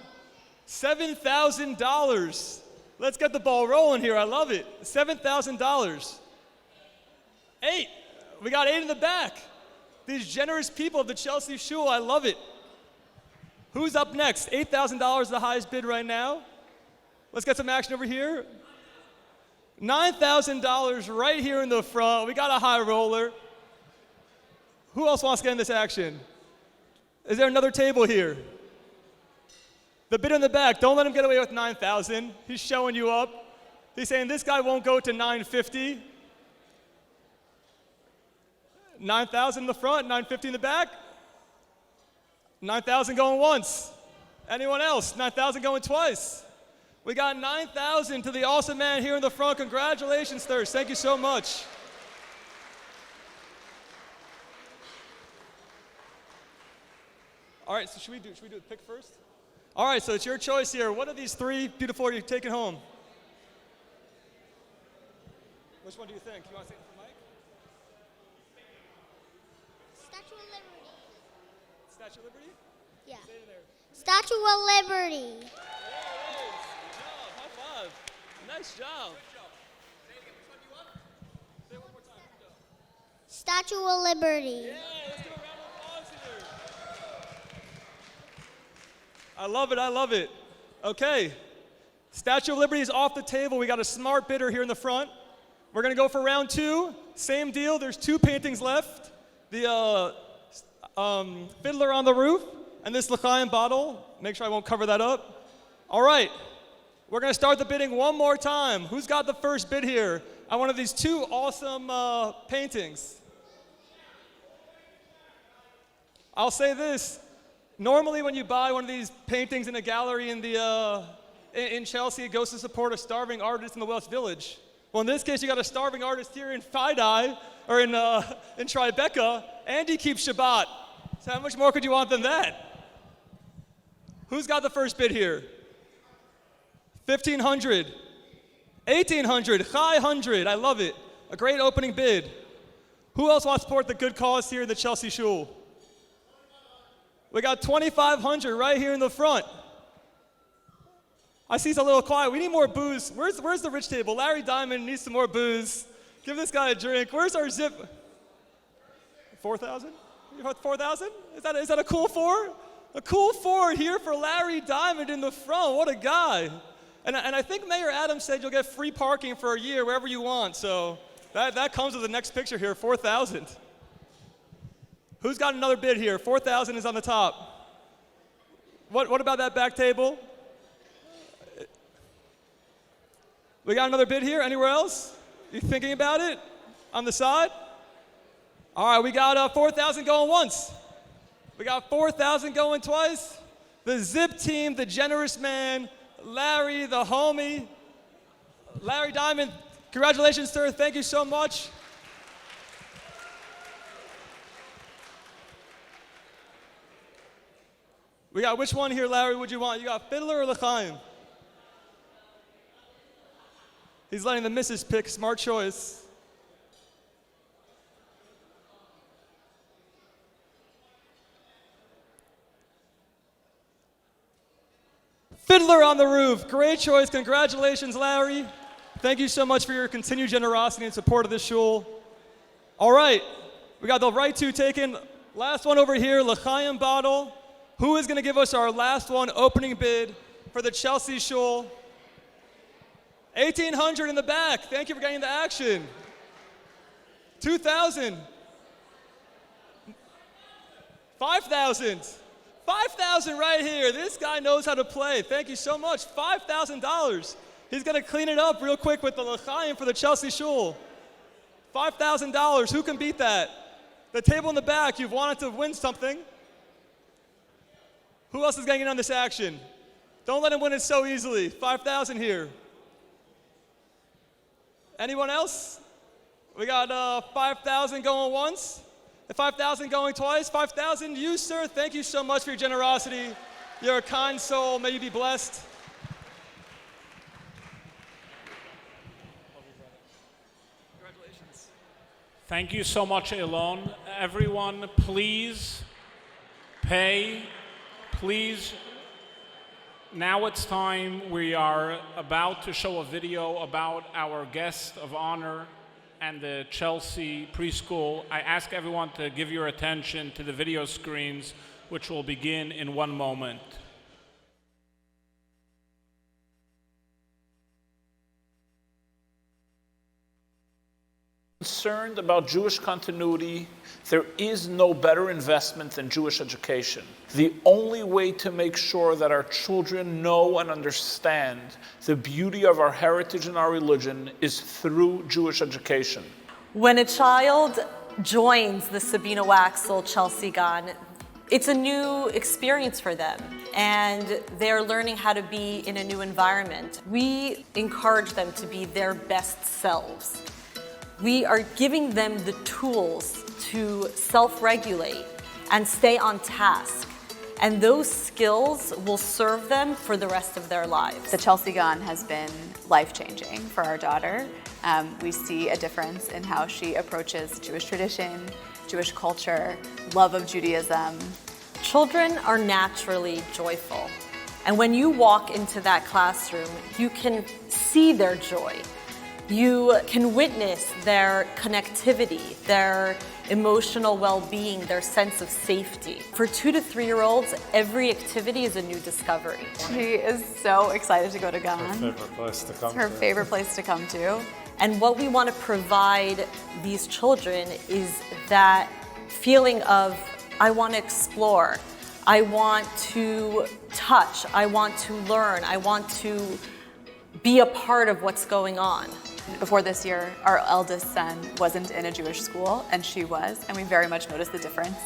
$7,000. Let's get the ball rolling here. I love it. $7,000. 8. We got 8 in the back. These generous people of the Chelsea Shul. I love it. Who's up next? $8,000 is the highest bid right now. Let's get some action over here. $9,000 right here in the front. We got a high roller. Who else wants to get in this action? Is there another table here? The bid in the back, don't let him get away with $9,000. He's showing you up. He's saying this guy won't go to $950. $9,000 in the front, $950 in the back. $9,000 going once. Anyone else? $9,000 going twice. We got $9,000 to the awesome man here in the front. Congratulations, Thirst. Thank you so much. All right, so should we do the pick first? All right, so it's your choice here. What of these 3 beautiful are you taking home? Which one do you think? You want to say it for Mike? Statue of Liberty. Statue of Liberty? Yeah. Say it there. Statue of Liberty. There it is. Good job. High five. Nice job. Say it again. Which one do you want? Say it one more time. Good job. Statue of Liberty. Yeah, let's do a round of applause here. I love it. I love it. Okay. Statue of Liberty is off the table. We got a smart bidder here in the front. We're going to go for round 2. Same deal. There's 2 paintings left. The Fiddler on the Roof and this L'chaim bottle. Make sure I won't cover that up. All right. We're going to start the bidding one more time. Who's got the first bid here on one of these 2 awesome paintings? I'll say this. Normally when you buy one of these paintings in a gallery in Chelsea, it goes to support a starving artist in the West Village. Well, in this case, you got a starving artist here in Fidei, or in Tribeca, and he keeps Chabad. So how much more could you want than that? Who's got the first bid here? 1,500. 1,800. High 100. I love it. A great opening bid. Who else wants to support the good cause here in the Chelsea Shul? We got 2,500 right here in the front. I see it's a little quiet. We need more booze. Where's the rich table? Larry Diamond needs some more booze. Give this guy a drink. Where's our zip? 4,000? You got 4,000? Is that a cool 4? A cool 4 here for Larry Diamond in the front. What a guy. And I think Mayor Adams said you'll get free parking for a year wherever you want. So that comes with the next picture here, 4,000. Who's got another bid here? 4,000 is on the top. What about that back table? We got another bid here. Anywhere else? You thinking about it? On the side? All right, we got 4,000 going once. We got 4,000 going twice. The Zip team, the generous man, Larry, the homie. Larry Diamond, congratulations, sir. Thank you so much. We got which one here, Larry, would you want? You got Fiddler or L'chaim? He's letting the missus pick. Smart choice. Fiddler on the Roof. Great choice. Congratulations, Larry. Thank you so much for your continued generosity and support of this shul. All right. We got the right 2 taken. Last one over here, L'chaim bottle. Who is going to give us our last one opening bid for the Chelsea shul? 1,800 in the back. Thank you for getting the action. 2,000. 5,000. 5,000 right here. This guy knows how to play. Thank you so much. $5,000. He's going to clean it up real quick with the l'chaim for the Chelsea Shul. $5,000. Who can beat that? The table in the back, you've wanted to win something. Who else is getting in on this action? Don't let him win it so easily. 5,000 here. Anyone else? We got 5,000 going once, and 5,000 going twice. 5,000, you, sir. Thank you so much for your generosity. You're a kind soul. May you be blessed. Congratulations. Thank you so much, Elon. Everyone, please pay. Please. Now it's time. We are about to show a video about our guest of honor and the Chelsea preschool. I ask everyone to give your attention to the video screens, which will begin in one moment. Concerned about Jewish continuity, there is no better investment than Jewish education. The only way to make sure that our children know and understand the beauty of our heritage and our religion is through Jewish education. When a child joins the Sabina Waxel Chelsea Gan, it's a new experience for them, and they're learning how to be in a new environment. We encourage them to be their best selves. We are giving them the tools to self-regulate and stay on task. And those skills will serve them for the rest of their lives. The Chelsea Gan has been life-changing for our daughter. We see a difference in how she approaches Jewish tradition, Jewish culture, love of Judaism. Children are naturally joyful. And when you walk into that classroom, you can see their joy. You can witness their connectivity, their emotional well-being, their sense of safety. For 2 to 3-year-olds, every activity is a new discovery. She is so excited to go to Gan. Her favorite place to come It's her to. favorite place to come to. And what we want to provide these children is that feeling of, I want to explore, I want to touch, I want to learn, I want to be a part of what's going on. Before this year, our eldest son wasn't in a Jewish school, and she was, and we very much noticed the difference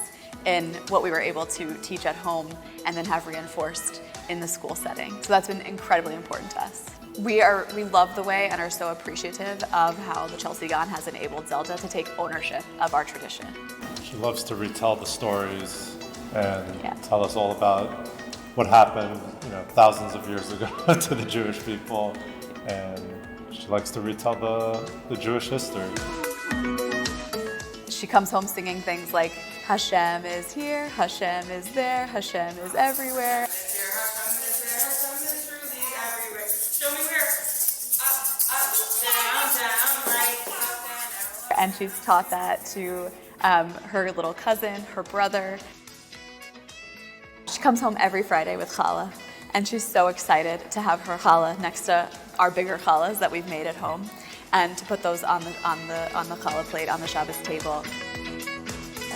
in what we were able to teach at home and then have reinforced in the school setting. So that's been incredibly important to us. We love the way and are so appreciative of how the Chelsea Gan has enabled Zelda to take ownership of our tradition. She loves to retell the stories and tell us all about what happened, thousands of years ago to the Jewish people, and she likes to retell the Jewish history. She comes home singing things like, Hashem is here, Hashem is there, Hashem is everywhere. And she's taught that to her little cousin, her brother. She comes home every Friday with challah, and she's so excited to have her challah next to our bigger challahs that we've made at home, and to put those on the challah plate on the Shabbos table.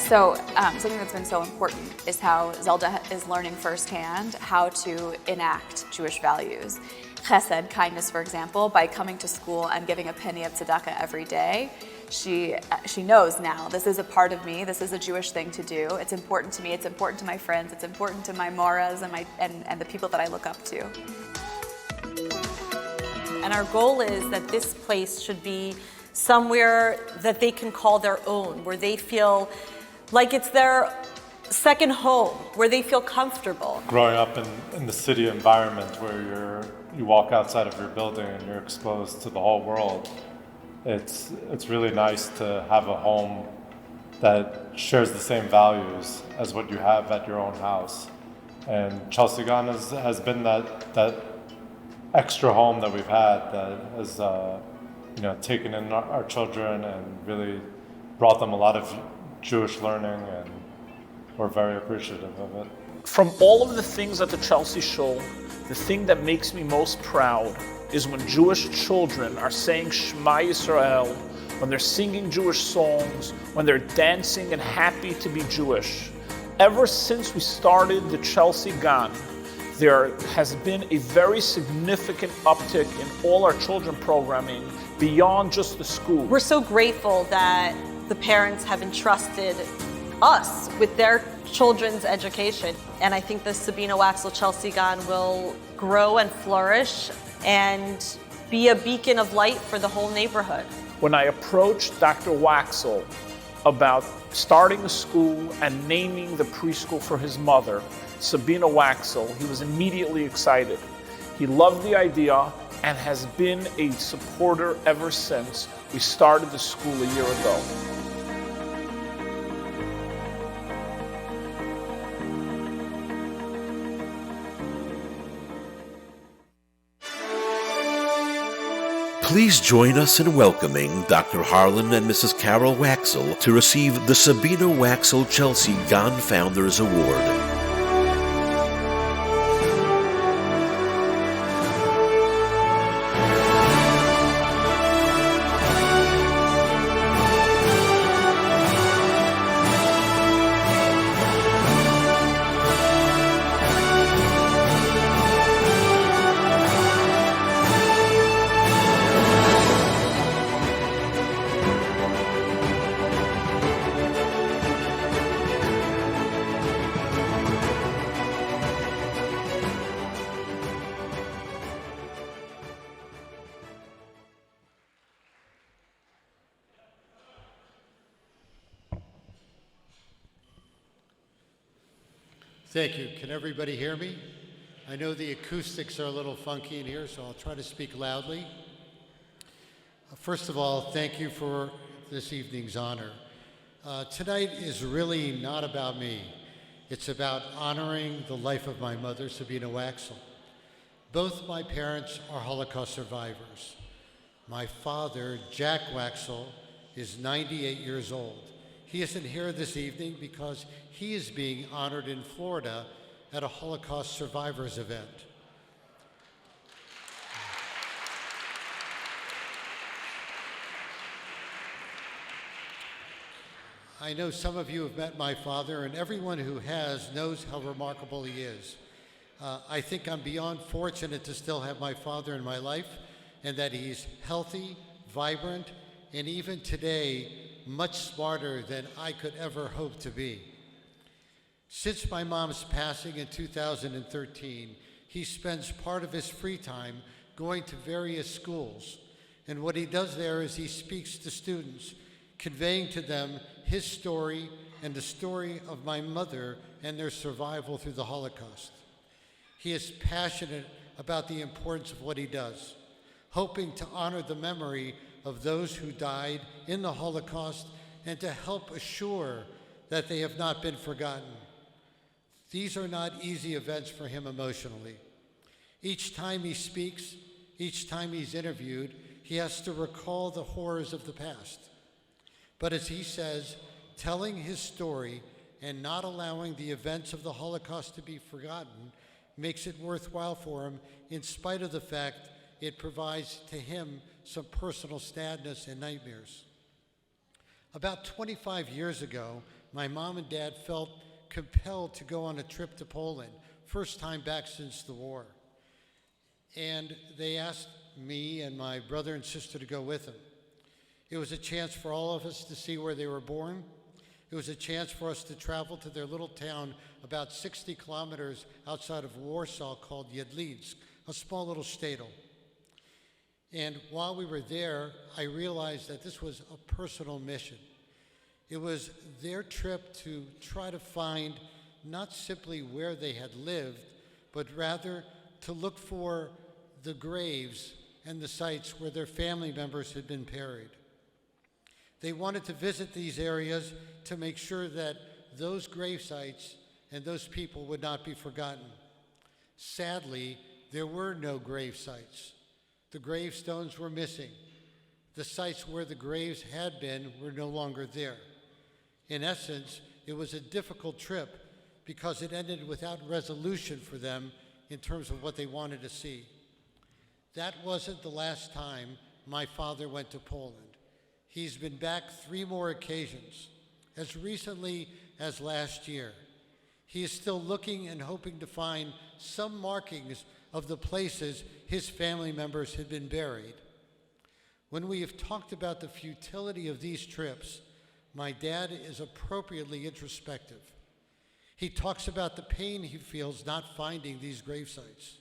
So something that's been so important is how Zelda is learning firsthand how to enact Jewish values. Chesed, kindness, for example, by coming to school and giving a penny of tzedakah every day. She knows now, this is a part of me, this is a Jewish thing to do. It's important to me, it's important to my friends, it's important to my moras and the people that I look up to. And our goal is that this place should be somewhere that they can call their own, where they feel like it's their second home, where they feel comfortable. Growing up in the city environment where you walk outside of your building and you're exposed to the whole world, it's really nice to have a home that shares the same values as what you have at your own house. And Chelsea Gan has been that extra home that we've had that has taken in our children and really brought them a lot of Jewish learning, and we're very appreciative of it. From all of the things at the Chelsea Shul, the thing that makes me most proud is when Jewish children are saying Shema Yisrael, when they're singing Jewish songs, when they're dancing and happy to be Jewish. Ever since we started the Chelsea Gan, there has been a very significant uptick in all our children programming beyond just the school. We're so grateful that the parents have entrusted us with their children's education. And I think the Sabina Waxel Chelsea Gan will grow and flourish and be a beacon of light for the whole neighborhood. When I approached Dr. Waxel about starting a school and naming the preschool for his mother, Sabina Waxel, he was immediately excited. He loved the idea and has been a supporter ever since we started the school a year ago. Please join us in welcoming Dr. Harlan and Mrs. Carol Waxel to receive the Sabina Waxel Chelsea Gan Founders Award. Thank you. Can everybody hear me? I know the acoustics are a little funky in here, so I'll try to speak loudly. First of all, thank you for this evening's honor. Tonight is really not about me. It's about honoring the life of my mother, Sabina Waxel. Both my parents are Holocaust survivors. My father, Jack Waxel, is 98 years old. He isn't here this evening because he is being honored in Florida at a Holocaust survivors event. I know some of you have met my father, and everyone who has knows how remarkable he is. I think I'm beyond fortunate to still have my father in my life, and that he's healthy, vibrant, and even today, much smarter than I could ever hope to be. Since my mom's passing in 2013, he spends part of his free time going to various schools. And what he does there is he speaks to students, conveying to them his story and the story of my mother and their survival through the Holocaust. He is passionate about the importance of what he does, hoping to honor the memory of those who died in the Holocaust and to help assure that they have not been forgotten. These are not easy events for him emotionally. Each time he speaks, each time he's interviewed, he has to recall the horrors of the past. But as he says, telling his story and not allowing the events of the Holocaust to be forgotten makes it worthwhile for him, in spite of the fact it provides to him some personal sadness and nightmares. About 25 years ago, my mom and dad felt compelled to go on a trip to Poland, first time back since the war. And they asked me and my brother and sister to go with them. It was a chance for all of us to see where they were born. It was a chance for us to travel to their little town about 60 kilometers outside of Warsaw called Jedlice, a small little shtetl. And while we were there, I realized that this was a personal mission. It was their trip to try to find not simply where they had lived, but rather to look for the graves and the sites where their family members had been buried. They wanted to visit these areas to make sure that those grave sites and those people would not be forgotten. Sadly, there were no grave sites. The gravestones were missing. The sites where the graves had been were no longer there. In essence, it was a difficult trip because it ended without resolution for them in terms of what they wanted to see. That wasn't the last time my father went to Poland. He's been back 3 more occasions, as recently as last year. He is still looking and hoping to find some markings of the places his family members had been buried. When we have talked about the futility of these trips, my dad is appropriately introspective. He talks about the pain he feels not finding these grave sites.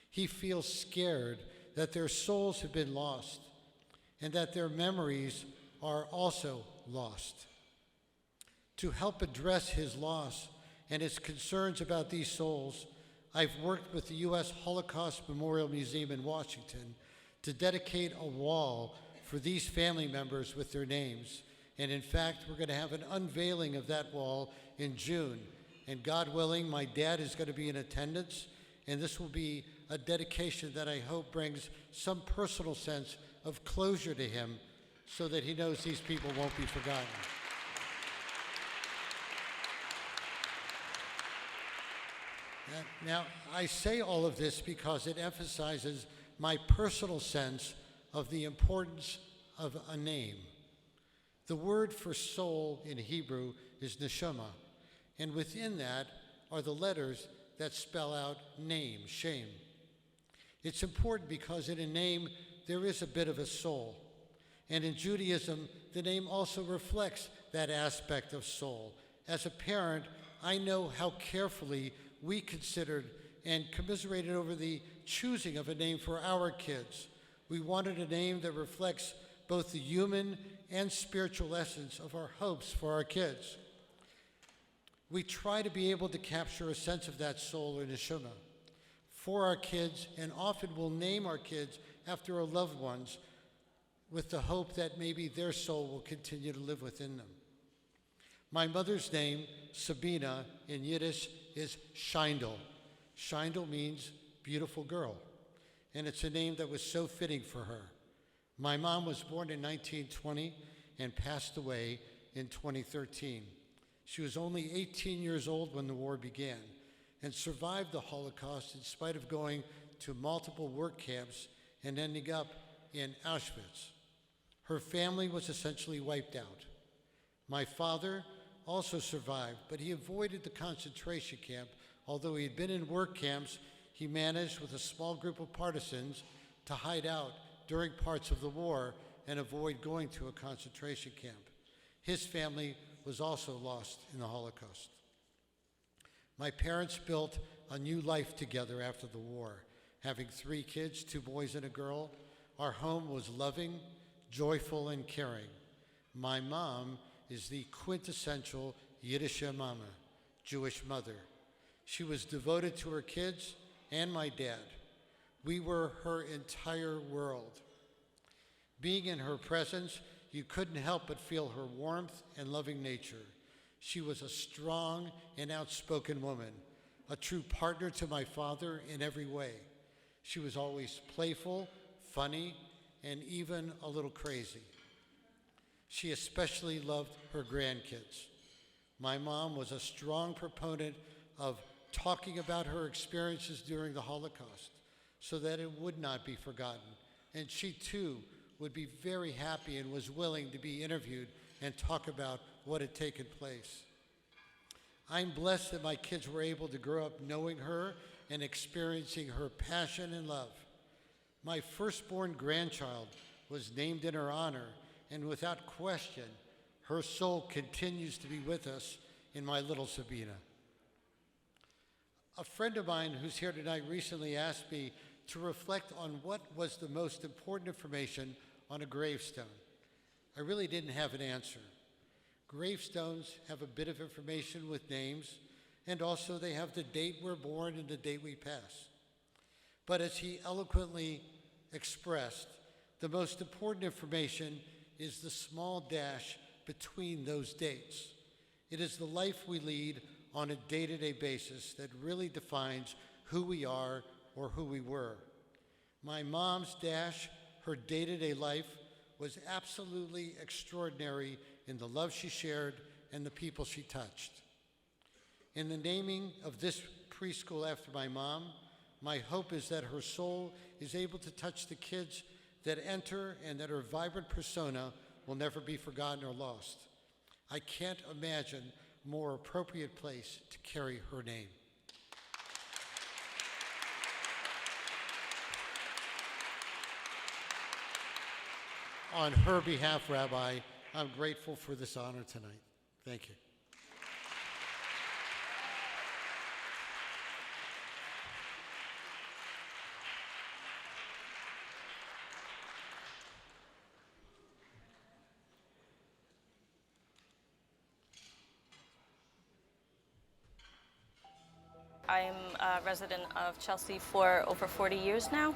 He feels scared that their souls have been lost and that their memories are also lost. To help address his loss and his concerns about these souls, I've worked with the U.S. Holocaust Memorial Museum in Washington to dedicate a wall for these family members with their names. And in fact, we're going to have an unveiling of that wall in June. And God willing, my dad is going to be in attendance, and this will be a dedication that I hope brings some personal sense of closure to him so that he knows these people won't be forgotten. Now, I say all of this because it emphasizes my personal sense of the importance of a name. The word for soul in Hebrew is neshama, and within that are the letters that spell out name, Shem. It's important because in a name there is a bit of a soul. And in Judaism, the name also reflects that aspect of soul. As a parent, I know how carefully we considered and commiserated over the choosing of a name for our kids. We wanted a name that reflects both the human and spiritual essence of our hopes for our kids. We try to be able to capture a sense of that soul or neshama for our kids, and often we'll name our kids after our loved ones with the hope that maybe their soul will continue to live within them. My mother's name, Sabina, in Yiddish is Scheindel. Scheindel means beautiful girl, and it's a name that was so fitting for her. My mom was born in 1920 and passed away in 2013. She was only 18 years old when the war began and survived the Holocaust in spite of going to multiple work camps and ending up in Auschwitz. Her family was essentially wiped out. My father also survived, but he avoided the concentration camp. Although he had been in work camps, he managed with a small group of partisans to hide out during parts of the war and avoid going to a concentration camp. His family was also lost in the Holocaust. My parents built a new life together after the war, having 3 kids, 2 boys and a girl. Our home was loving, joyful, and caring. My mom is the quintessential Yiddish mama, Jewish mother. She was devoted to her kids and my dad. We were her entire world. Being in her presence, you couldn't help but feel her warmth and loving nature. She was a strong and outspoken woman, a true partner to my father in every way. She was always playful, funny, and even a little crazy. She especially loved her grandkids. My mom was a strong proponent of talking about her experiences during the Holocaust so that it would not be forgotten. And she too would be very happy and was willing to be interviewed and talk about what had taken place. I'm blessed that my kids were able to grow up knowing her and experiencing her passion and love. My firstborn grandchild was named in her honor, and without question, her soul continues to be with us in my little Sabina. A friend of mine who's here tonight recently asked me to reflect on what was the most important information on a gravestone. I really didn't have an answer. Gravestones have a bit of information with names, and also they have the date we're born and the date we pass. But as he eloquently expressed, the most important information is the small dash between those dates. It is the life we lead on a day-to-day basis that really defines who we are or who we were. My mom's dash, her day-to-day life, was absolutely extraordinary in the love she shared and the people she touched. In the naming of this preschool after my mom, my hope is that her soul is able to touch the kids that enter and that her vibrant persona will never be forgotten or lost. I can't imagine more appropriate place to carry her name. On her behalf, Rabbi, I'm grateful for this honor tonight. Thank you. I'm a resident of Chelsea for over 40 years now,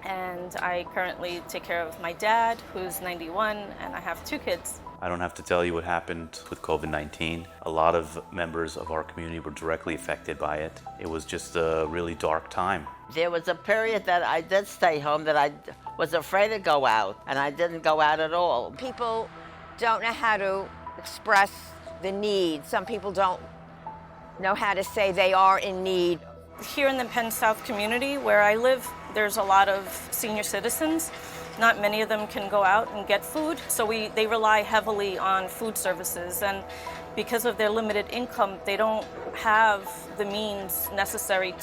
and I currently take care of my dad, who's 91, and I have 2 kids. I don't have to tell you what happened with COVID-19. A lot of members of our community were directly affected by it. It was just a really dark time. There was a period that I did stay home, that I was afraid to go out, and I didn't go out at all. People don't know how to express the need. Some people don't know how to say they are in need. Here in the Penn South community where I live, there's a lot of senior citizens. Not many of them can go out and get food, so they rely heavily on food services, and because of their limited income, they don't have the means necessary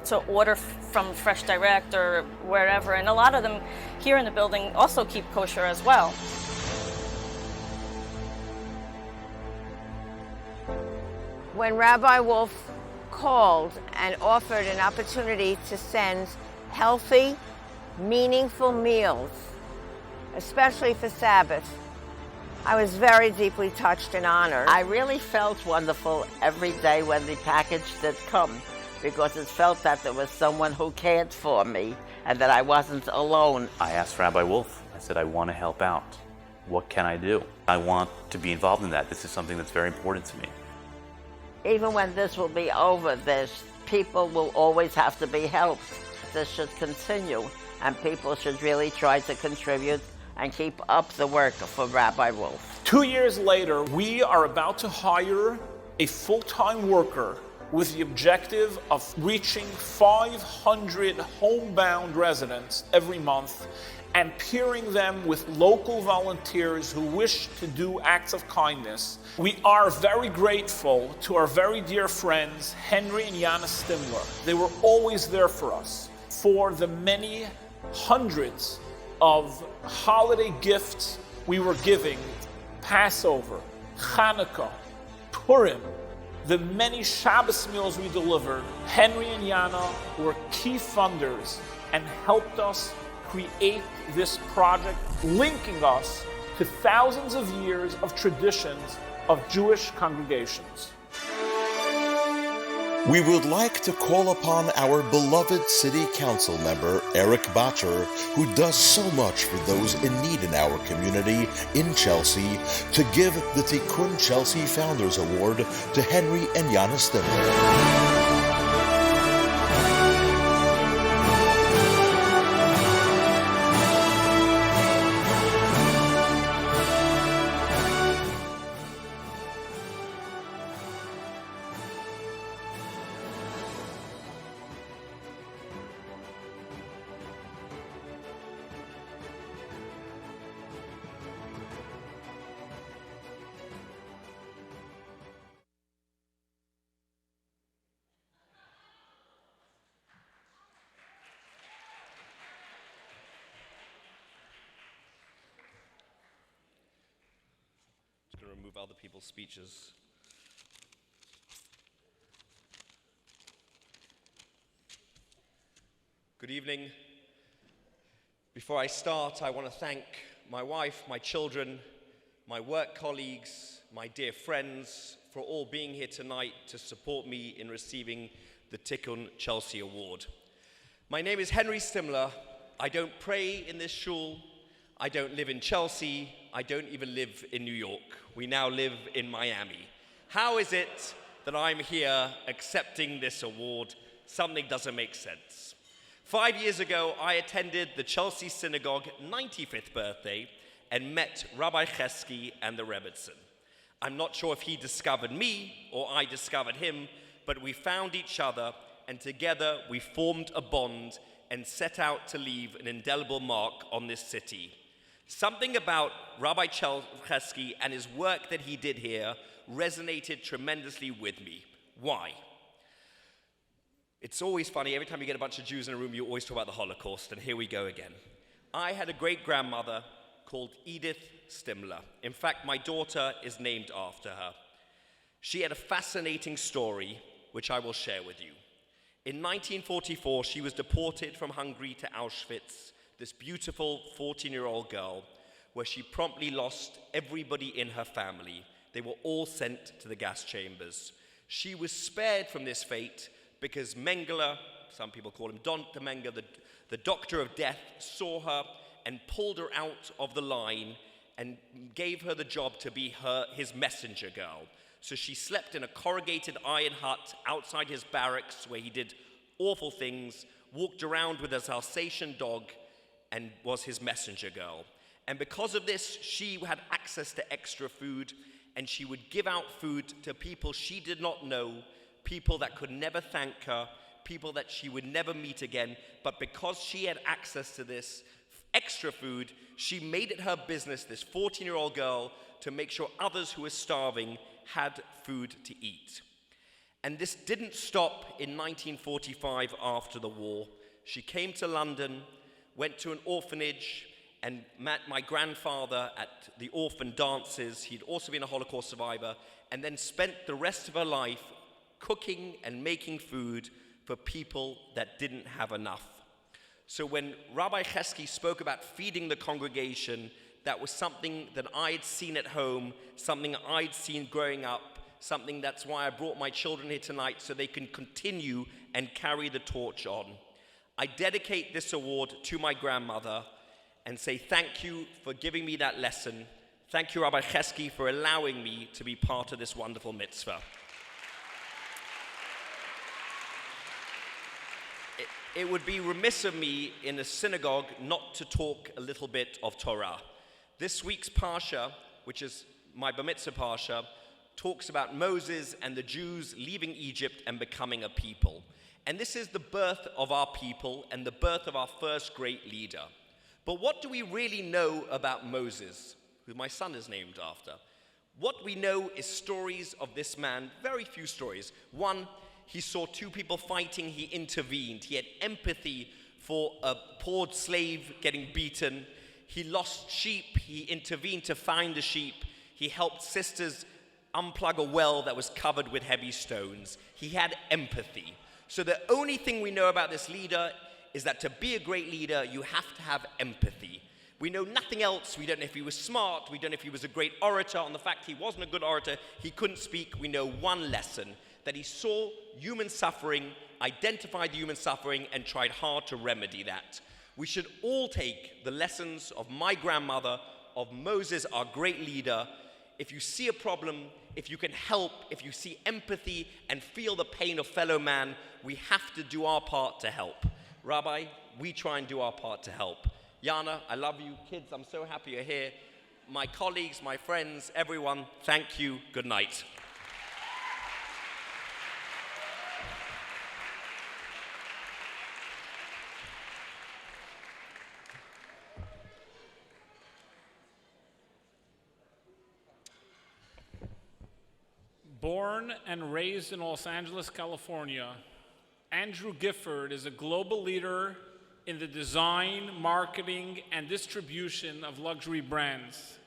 to order from Fresh Direct or wherever, and a lot of them here in the building also keep kosher as well. When Rabbi Wolf called and offered an opportunity to send healthy, meaningful meals, especially for Sabbath, I was very deeply touched and honored. I really felt wonderful every day when the package did come, because it felt that there was someone who cared for me and that I wasn't alone. I asked Rabbi Wolf, I said, I want to help out. What can I do? I want to be involved in that. This is something that's very important to me. Even when this will be over, people will always have to be helped. This should continue, and people should really try to contribute and keep up the work for Rabbi Wolf. 2 years later, we are about to hire a full-time worker with the objective of reaching 500 homebound residents every month and pairing them with local volunteers who wish to do acts of kindness. We are very grateful to our very dear friends, Henry and Jana Stimler. They were always there for us, for the many hundreds of holiday gifts we were giving, Passover, Hanukkah, Purim, the many Shabbos meals we delivered. Henry and Jana were key funders and helped us create this project, linking us to thousands of years of traditions of Jewish congregations. We would like to call upon our beloved City Council member, Eric Botcher, who does so much for those in need in our community in Chelsea, to give the Tikkun Chelsea Founders Award to Henry and Jana Stimler. Going to remove other people's speeches. Good evening. Before I start, I want to thank my wife, my children, my work colleagues, my dear friends for all being here tonight to support me in receiving the Tikkun Chelsea Award. My name is Henry Stimler. I don't pray in this shul. I don't live in Chelsea. I don't even live in New York. We now live in Miami. How is it that I'm here accepting this award? Something doesn't make sense. 5 years ago, I attended the Chelsea Synagogue 95th birthday and met Rabbi Chesky and the Rebbitzin. I'm not sure if he discovered me or I discovered him, but we found each other, and together we formed a bond and set out to leave an indelible mark on this city. Something about Rabbi Chelsky and his work that he did here resonated tremendously with me. Why? It's always funny, every time you get a bunch of Jews in a room, you always talk about the Holocaust, and here we go again. I had a great-grandmother called Edith Stimler. In fact, my daughter is named after her. She had a fascinating story, which I will share with you. In 1944, she was deported from Hungary to Auschwitz, this beautiful 14-year-old girl, where she promptly lost everybody in her family. They were all sent to the gas chambers. She was spared from this fate because Mengele, some people call him Dr. Mengele, the doctor of death, saw her and pulled her out of the line and gave her the job to be his messenger girl. So she slept in a corrugated iron hut outside his barracks where he did awful things, walked around with his Alsatian dog, and was his messenger girl. And because of this, she had access to extra food, and she would give out food to people she did not know, people that could never thank her, people that she would never meet again. But because she had access to this extra food, she made it her business, this 14-year-old girl, to make sure others who were starving had food to eat. And this didn't stop in 1945 after the war. She came to London, went to an orphanage, and met my grandfather at the orphan dances. He'd also been a Holocaust survivor, and then spent the rest of her life cooking and making food for people that didn't have enough. So when Rabbi Chesky spoke about feeding the congregation, that was something that I'd seen at home, something I'd seen growing up, something that's why I brought my children here tonight, so they can continue and carry the torch on. I dedicate this award to my grandmother and say thank you for giving me that lesson. Thank you, Rabbi Chesky, for allowing me to be part of this wonderful mitzvah. It would be remiss of me in a synagogue not to talk a little bit of Torah. This week's Parsha, which is my Bar Mitzvah Parsha, talks about Moses and the Jews leaving Egypt and becoming a people. And this is the birth of our people and the birth of our first great leader. But what do we really know about Moses, who my son is named after? What we know is stories of this man, very few stories. One, he saw two people fighting, he intervened. He had empathy for a poor slave getting beaten. He lost sheep, he intervened to find the sheep. He helped sisters unplug a well that was covered with heavy stones. He had empathy. So the only thing we know about this leader is that to be a great leader, you have to have empathy. We know nothing else. We don't know if he was smart. We don't know if he was a great orator. On the fact he wasn't a good orator, he couldn't speak. We know one lesson, that he saw human suffering, identified the human suffering, and tried hard to remedy that. We should all take the lessons of my grandmother, of Moses, our great leader. If you see a problem, if you can help, if you see empathy and feel the pain of fellow man, we have to do our part to help. Rabbi, we try and do our part to help. Yana, I love you. Kids, I'm so happy you're here. My colleagues, my friends, everyone, thank you. Good night. Born and raised in Los Angeles, California, Andrew Gifford is a global leader in the design, marketing, and distribution of luxury brands.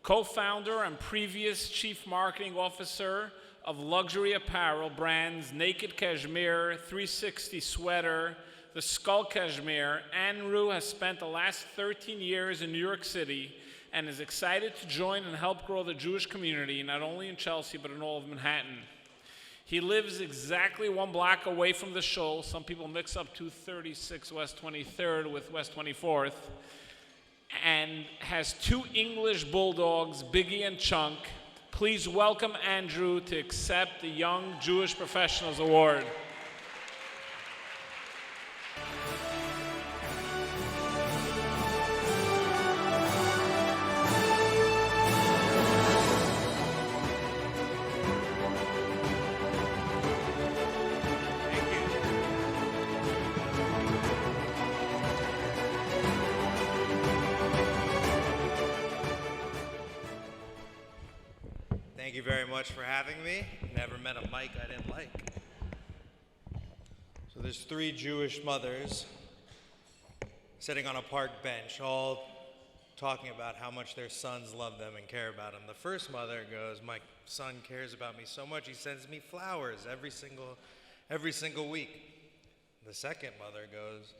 Co-founder and previous chief marketing officer of luxury apparel brands Naked Cashmere, 360 Sweater, the Skull Cashmere, Andrew has spent the last 13 years in New York City and is excited to join and help grow the Jewish community, not only in Chelsea, but in all of Manhattan. He lives exactly 1 block away from the Shul. Some people mix up 236 West 23rd with West 24th, and has 2 English bulldogs, Biggie and Chunk. Please welcome Andrew to accept the Young Jewish Professionals Award. you very much for having me. Never met a mic I didn't like. So there's 3 Jewish mothers sitting on a park bench, all talking about how much their sons love them and care about them. The first mother goes, "My son cares about me so much, he sends me flowers every single week." The second mother goes,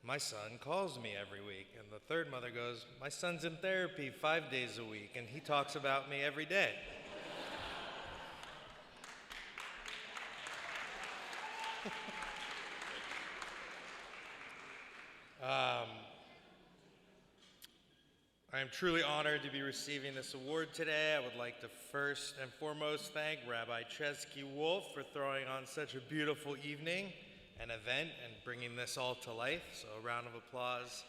"My son calls me every week." And the third mother goes, "My son's in therapy 5 days a week, and he talks about me every day." I am truly honored to be receiving this award today. I would like to first and foremost thank Rabbi Chesky Wolf for throwing on such a beautiful evening and event and bringing this all to life. So a round of applause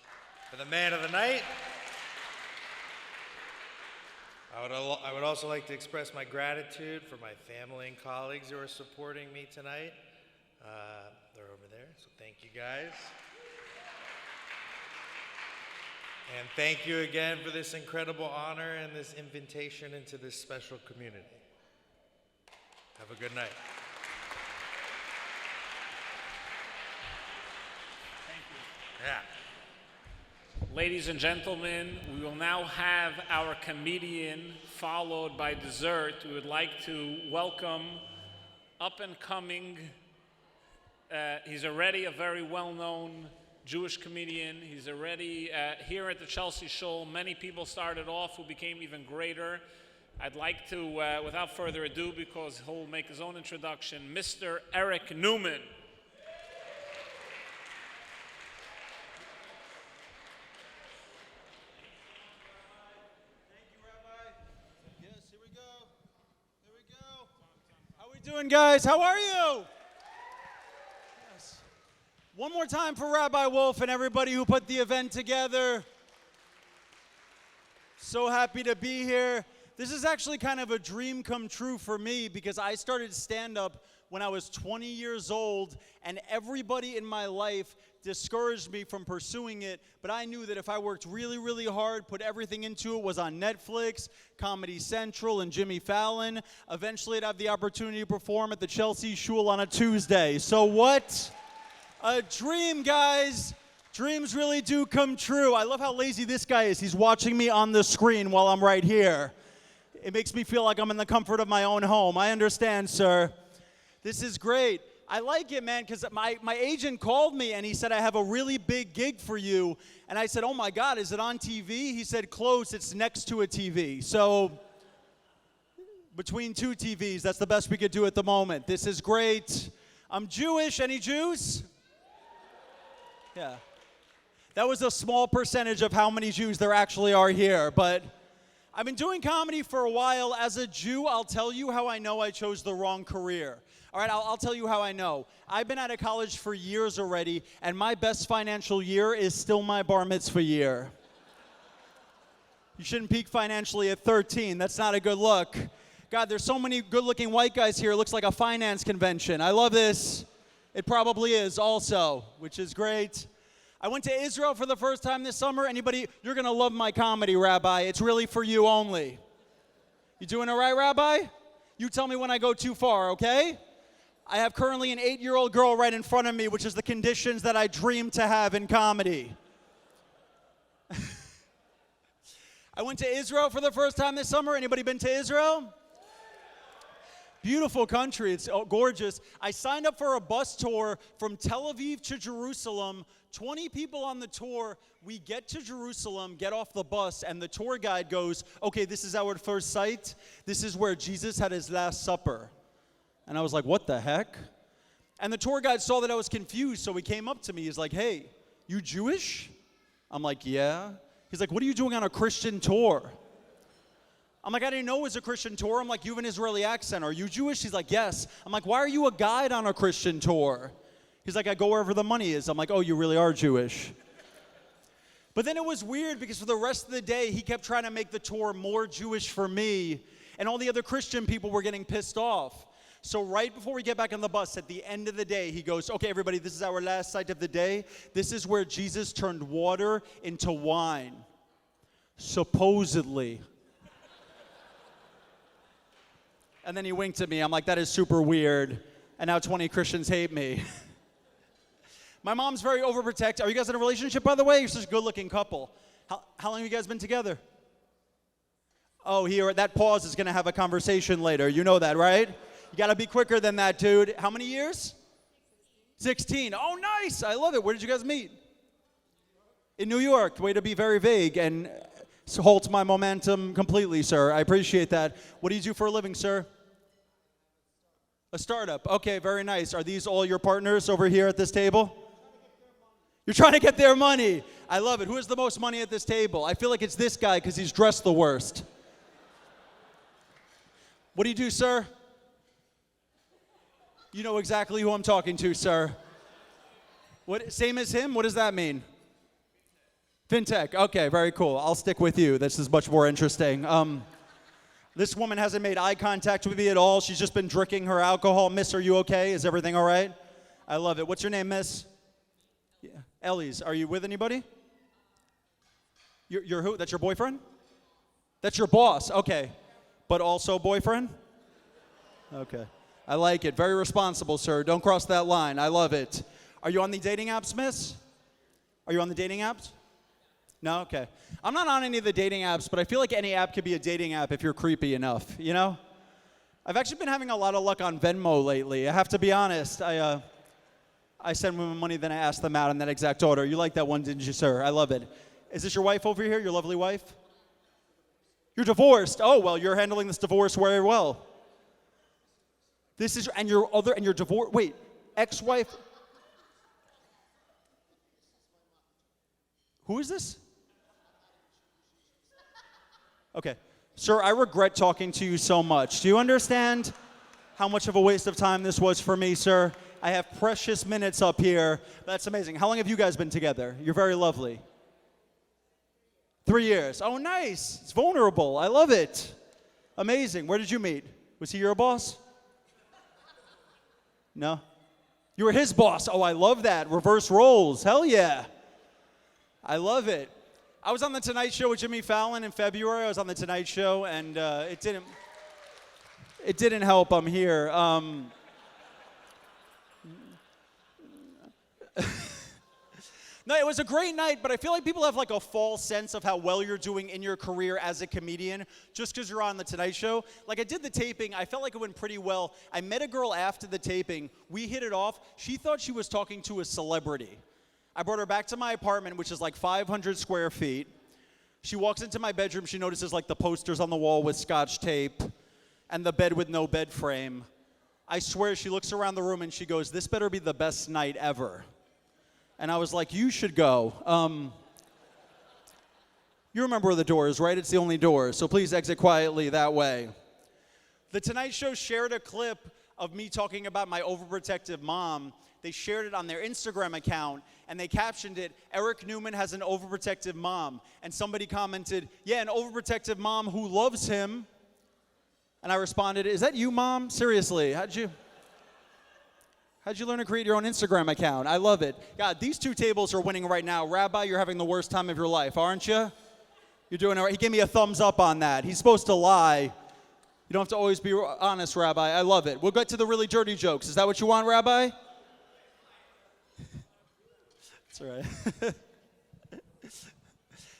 for the man of the night. I would also like to express my gratitude for my family and colleagues who are supporting me tonight. They're over there, so thank you guys. And thank you again for this incredible honor and this invitation into this special community. Have a good night. Thank you. Yeah. Ladies and gentlemen, we will now have our comedian followed by dessert. We would like to welcome up and coming, he's already a very well-known Jewish comedian. He's already here at the Chelsea Show. Many people started off who became even greater. I'd like to, without further ado, because he'll make his own introduction, Mr. Eric Newman. How we doing, guys? How are you? Yes. One more time for Rabbi Wolf and everybody who put the event together. So happy to be here. This is actually kind of a dream come true for me because I started stand-up when I was 20 years old, and everybody in my life discouraged me from pursuing it, but I knew that if I worked really, really hard, put everything into it, was on Netflix, Comedy Central, and Jimmy Fallon, eventually I'd have the opportunity to perform at the Chelsea Shul on a Tuesday. So what a dream, guys. Dreams really do come true. I love how lazy this guy is. He's watching me on the screen while I'm right here. It makes me feel like I'm in the comfort of my own home. I understand, sir. This is great. I like it, man, because my agent called me and he said, I have a really big gig for you. And I said, oh my God, is it on TV? He said, close, it's next to a TV. So between 2 TVs, that's the best we could do at the moment. This is great. I'm Jewish. Any Jews? Yeah. That was a small percentage of how many Jews there actually are here, but I've been doing comedy for a while. As a Jew, I'll tell you how I know I chose the wrong career. All right, I'll tell you how I know. I've been out of college for years already, and my best financial year is still my bar mitzvah year. You shouldn't peak financially at 13. That's not a good look. God, there's so many good-looking white guys here. It looks like a finance convention. I love this. It probably is also, which is great. I went to Israel for the first time this summer. Anybody, you're going to love my comedy, Rabbi. It's really for you only. You doing all right, Rabbi? You tell me when I go too far, okay? I have currently an 8-year-old girl right in front of me, which is the conditions that I dream to have in comedy. I went to Israel for the first time this summer. Anybody been to Israel? Beautiful country. It's gorgeous. I signed up for a bus tour from Tel Aviv to Jerusalem. 20 people on the tour. We get to Jerusalem, get off the bus, and the tour guide goes, okay, this is our first site. This is where Jesus had his Last Supper. And I was like, what the heck? And the tour guide saw that I was confused, so he came up to me. He's like, hey, you Jewish? I'm like, yeah. He's like, what are you doing on a Christian tour? I'm like, I didn't know it was a Christian tour. I'm like, you have an Israeli accent. Are you Jewish? He's like, yes. I'm like, why are you a guide on a Christian tour? He's like, I go wherever the money is. I'm like, oh, you really are Jewish. But then it was weird because for the rest of the day, he kept trying to make the tour more Jewish for me, and all the other Christian people were getting pissed off. So right before we get back on the bus, at the end of the day, he goes, okay, everybody, this is our last site of the day. This is where Jesus turned water into wine. Supposedly. And then he winked at me. I'm like, that is super weird. And now 20 Christians hate me. My mom's very overprotective. Are you guys in a relationship, by the way? You're such a good-looking couple. How long have you guys been together? Oh, here, that pause is going to have a conversation later. You know that, right? You got to be quicker than that, dude. How many years? 16. Oh, nice. I love it. Where did you guys meet? In New York. Way to be very vague and halt my momentum completely, sir. I appreciate that. What do you do for a living, sir? A startup. Okay, very nice. Are these all your partners over here at this table? You're trying to get their money. I love it. Who has the most money at this table? I feel like it's this guy because he's dressed the worst. What do you do, sir? You know exactly who I'm talking to, sir. What? Same as him? What does that mean? Fintech. Okay, very cool. I'll stick with you. This is much more interesting. This woman hasn't made eye contact with me at all. She's just been drinking her alcohol. Miss, are you okay? Is everything all right? I love it. What's your name, miss? Yeah. Ellie's. Are you with anybody? You're who? That's your boyfriend? That's your boss. Okay. But also boyfriend? Okay. I like it. Very responsible, sir. Don't cross that line. I love it. Are you on the dating apps, miss? Are you on the dating apps? No? Okay. I'm not on any of the dating apps, but I feel like any app could be a dating app if you're creepy enough, you know? I've actually been having a lot of luck on Venmo lately. I have to be honest. I send women money, then I ask them out in that exact order. You like that one, didn't you, sir? I love it. Is this your wife over here, your lovely wife? You're divorced. Oh, well, you're handling this divorce very well. This is, and your divorce, wait, ex-wife. Who is this? Okay. Sir, I regret talking to you so much. Do you understand how much of a waste of time this was for me, sir? I have precious minutes up here. That's amazing. How long have you guys been together? You're very lovely. 3 years. Oh, nice. It's vulnerable. I love it. Amazing. Where did you meet? Was he your boss? No? You were his boss. Oh, I love that. Reverse roles. Hell yeah. I love it. I was on The Tonight Show with Jimmy Fallon in February. I was on The Tonight Show, and it didn't help. I'm here. No, it was a great night, but I feel like people have like a false sense of how well you're doing in your career as a comedian just because you're on The Tonight Show. Like, I did the taping. I felt like it went pretty well. I met a girl after the taping. We hit it off. She thought she was talking to a celebrity. I brought her back to my apartment, which is like 500 square feet. She walks into my bedroom. She notices like the posters on the wall with Scotch tape and the bed with no bed frame. I swear she looks around the room and she goes, "This better be the best night ever." And I was like, "You should go." You remember where the door is, right? It's the only door, so please exit quietly that way. The Tonight Show shared a clip of me talking about my overprotective mom. They shared it on their Instagram account, and they captioned it, "Eric Newman has an overprotective mom." And somebody commented, "Yeah, an overprotective mom who loves him." And I responded, "Is that you, Mom? Seriously, how'd you learn to create your own Instagram account? I love it." God, these two tables are winning right now. Rabbi, you're having the worst time of your life, aren't you? You're doing all right. He gave me a thumbs up on that. He's supposed to lie. You don't have to always be honest, Rabbi. I love it. We'll get to the really dirty jokes. Is that what you want, Rabbi? That's all right.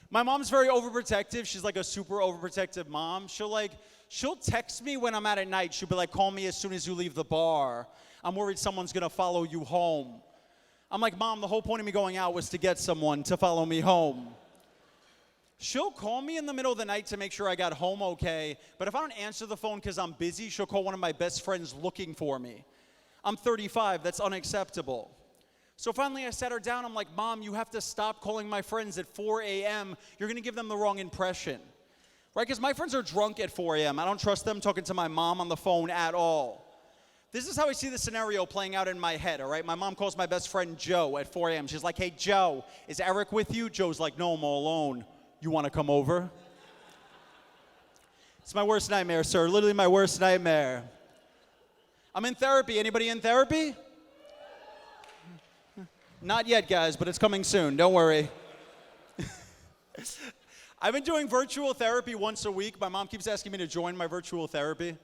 My mom's very overprotective. She's like a super overprotective mom. She'll text me when I'm out at night. She'll be like, "Call me as soon as you leave the bar. I'm worried someone's going to follow you home." I'm like, "Mom, the whole point of me going out was to get someone to follow me home." She'll call me in the middle of the night to make sure I got home okay, but if I don't answer the phone because I'm busy, she'll call one of my best friends looking for me. I'm 35. That's unacceptable. So finally I sat her down. I'm like, "Mom, you have to stop calling my friends at 4 a.m. You're going to give them the wrong impression." Right? Because my friends are drunk at 4 a.m. I don't trust them talking to my mom on the phone at all. This is how I see the scenario playing out in my head, all right? My mom calls my best friend Joe at 4 a.m. She's like, "Hey, Joe, is Eric with you?" Joe's like, "No, I'm all alone. You want to come over?" It's my worst nightmare, sir. Literally my worst nightmare. I'm in therapy. Anybody in therapy? Not yet, guys, but it's coming soon. Don't worry. I've been doing virtual therapy once a week. My mom keeps asking me to join my virtual therapy.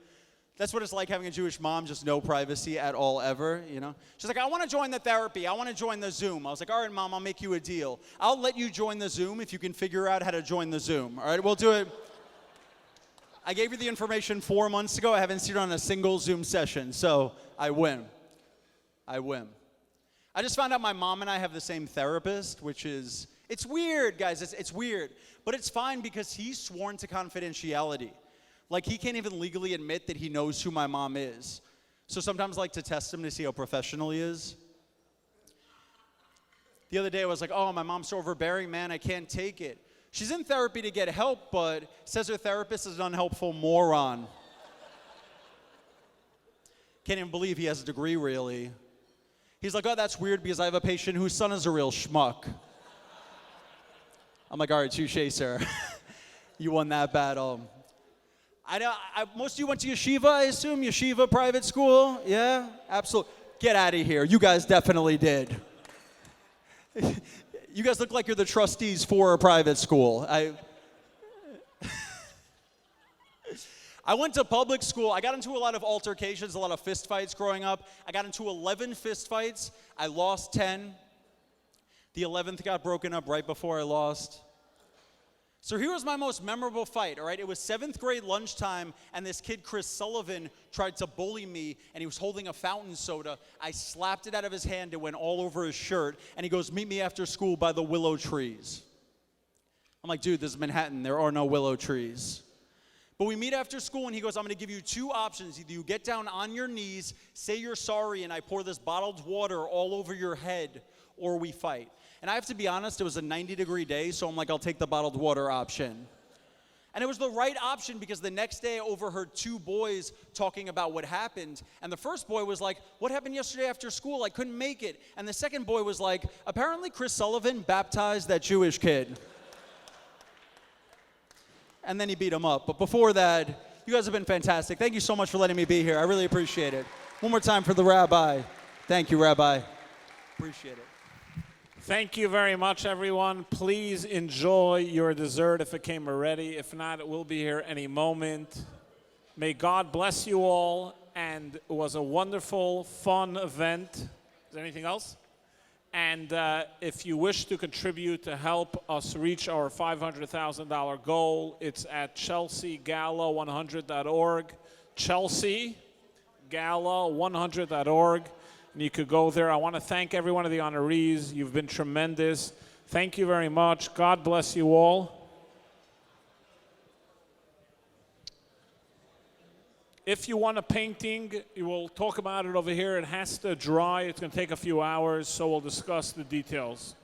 That's what it's like having a Jewish mom, just no privacy at all ever, you know? She's like, I want to join the therapy. I want to join the Zoom. I was like, all right, Mom, I'll make you a deal. I'll let you join the Zoom if you can figure out how to join the Zoom. All right, we'll do it. I gave you the information 4 months ago. I haven't seen it on a single Zoom session, so I win. I just found out my mom and I have the same therapist, which is, it's weird, guys. It's weird. But it's fine because he's sworn to confidentiality. Like, he can't even legally admit that he knows who my mom is. So sometimes I like to test him to see how professional he is. The other day I was like, oh, my mom's so overbearing, man, I can't take it. She's in therapy to get help, but says her therapist is an unhelpful moron. Can't even believe he has a degree, really. He's like, oh, that's weird because I have a patient whose son is a real schmuck. I'm like, all right, touche, sir. You won that battle. Most of you went to yeshiva, I assume? Yeshiva private school? Yeah? Absolutely. Get out of here. You guys definitely did. You guys look like you're the trustees for a private school. I went to public school. I got into a lot of altercations, a lot of fist fights growing up. I got into 11 fist fights. I lost 10. The 11th got broken up right before I lost. So here was my most memorable fight, all right? It was 7th grade lunchtime, and this kid, Chris Sullivan, tried to bully me, and he was holding a fountain soda. I slapped it out of his hand. It went all over his shirt, and he goes, meet me after school by the willow trees. I'm like, dude, this is Manhattan. There are no willow trees. But we meet after school, and he goes, I'm going to give you 2 options. Either you get down on your knees, say you're sorry, and I pour this bottled water all over your head, or we fight. And I have to be honest, it was a 90-degree day, so I'm like, I'll take the bottled water option. And it was the right option because the next day I overheard 2 boys talking about what happened. And the first boy was like, what happened yesterday after school? I couldn't make it. And the second boy was like, apparently Chris Sullivan baptized that Jewish kid. And then he beat him up. But before that, you guys have been fantastic. Thank you so much for letting me be here. I really appreciate it. One more time for the rabbi. Thank you, Rabbi. Appreciate it. Thank you very much, everyone. Please enjoy your dessert if it came already. If not, it will be here any moment. May God bless you all. And it was a wonderful, fun event. Is there anything else? And if you wish to contribute to help us reach our $500,000 goal, it's at chelseagala100.org. chelseagala100.org. And you could go there. I want to thank every one of the honorees. You've been tremendous. Thank you very much. God bless you all. If you want a painting, we'll talk about it over here. It has to dry. It's going to take a few hours, so we'll discuss the details.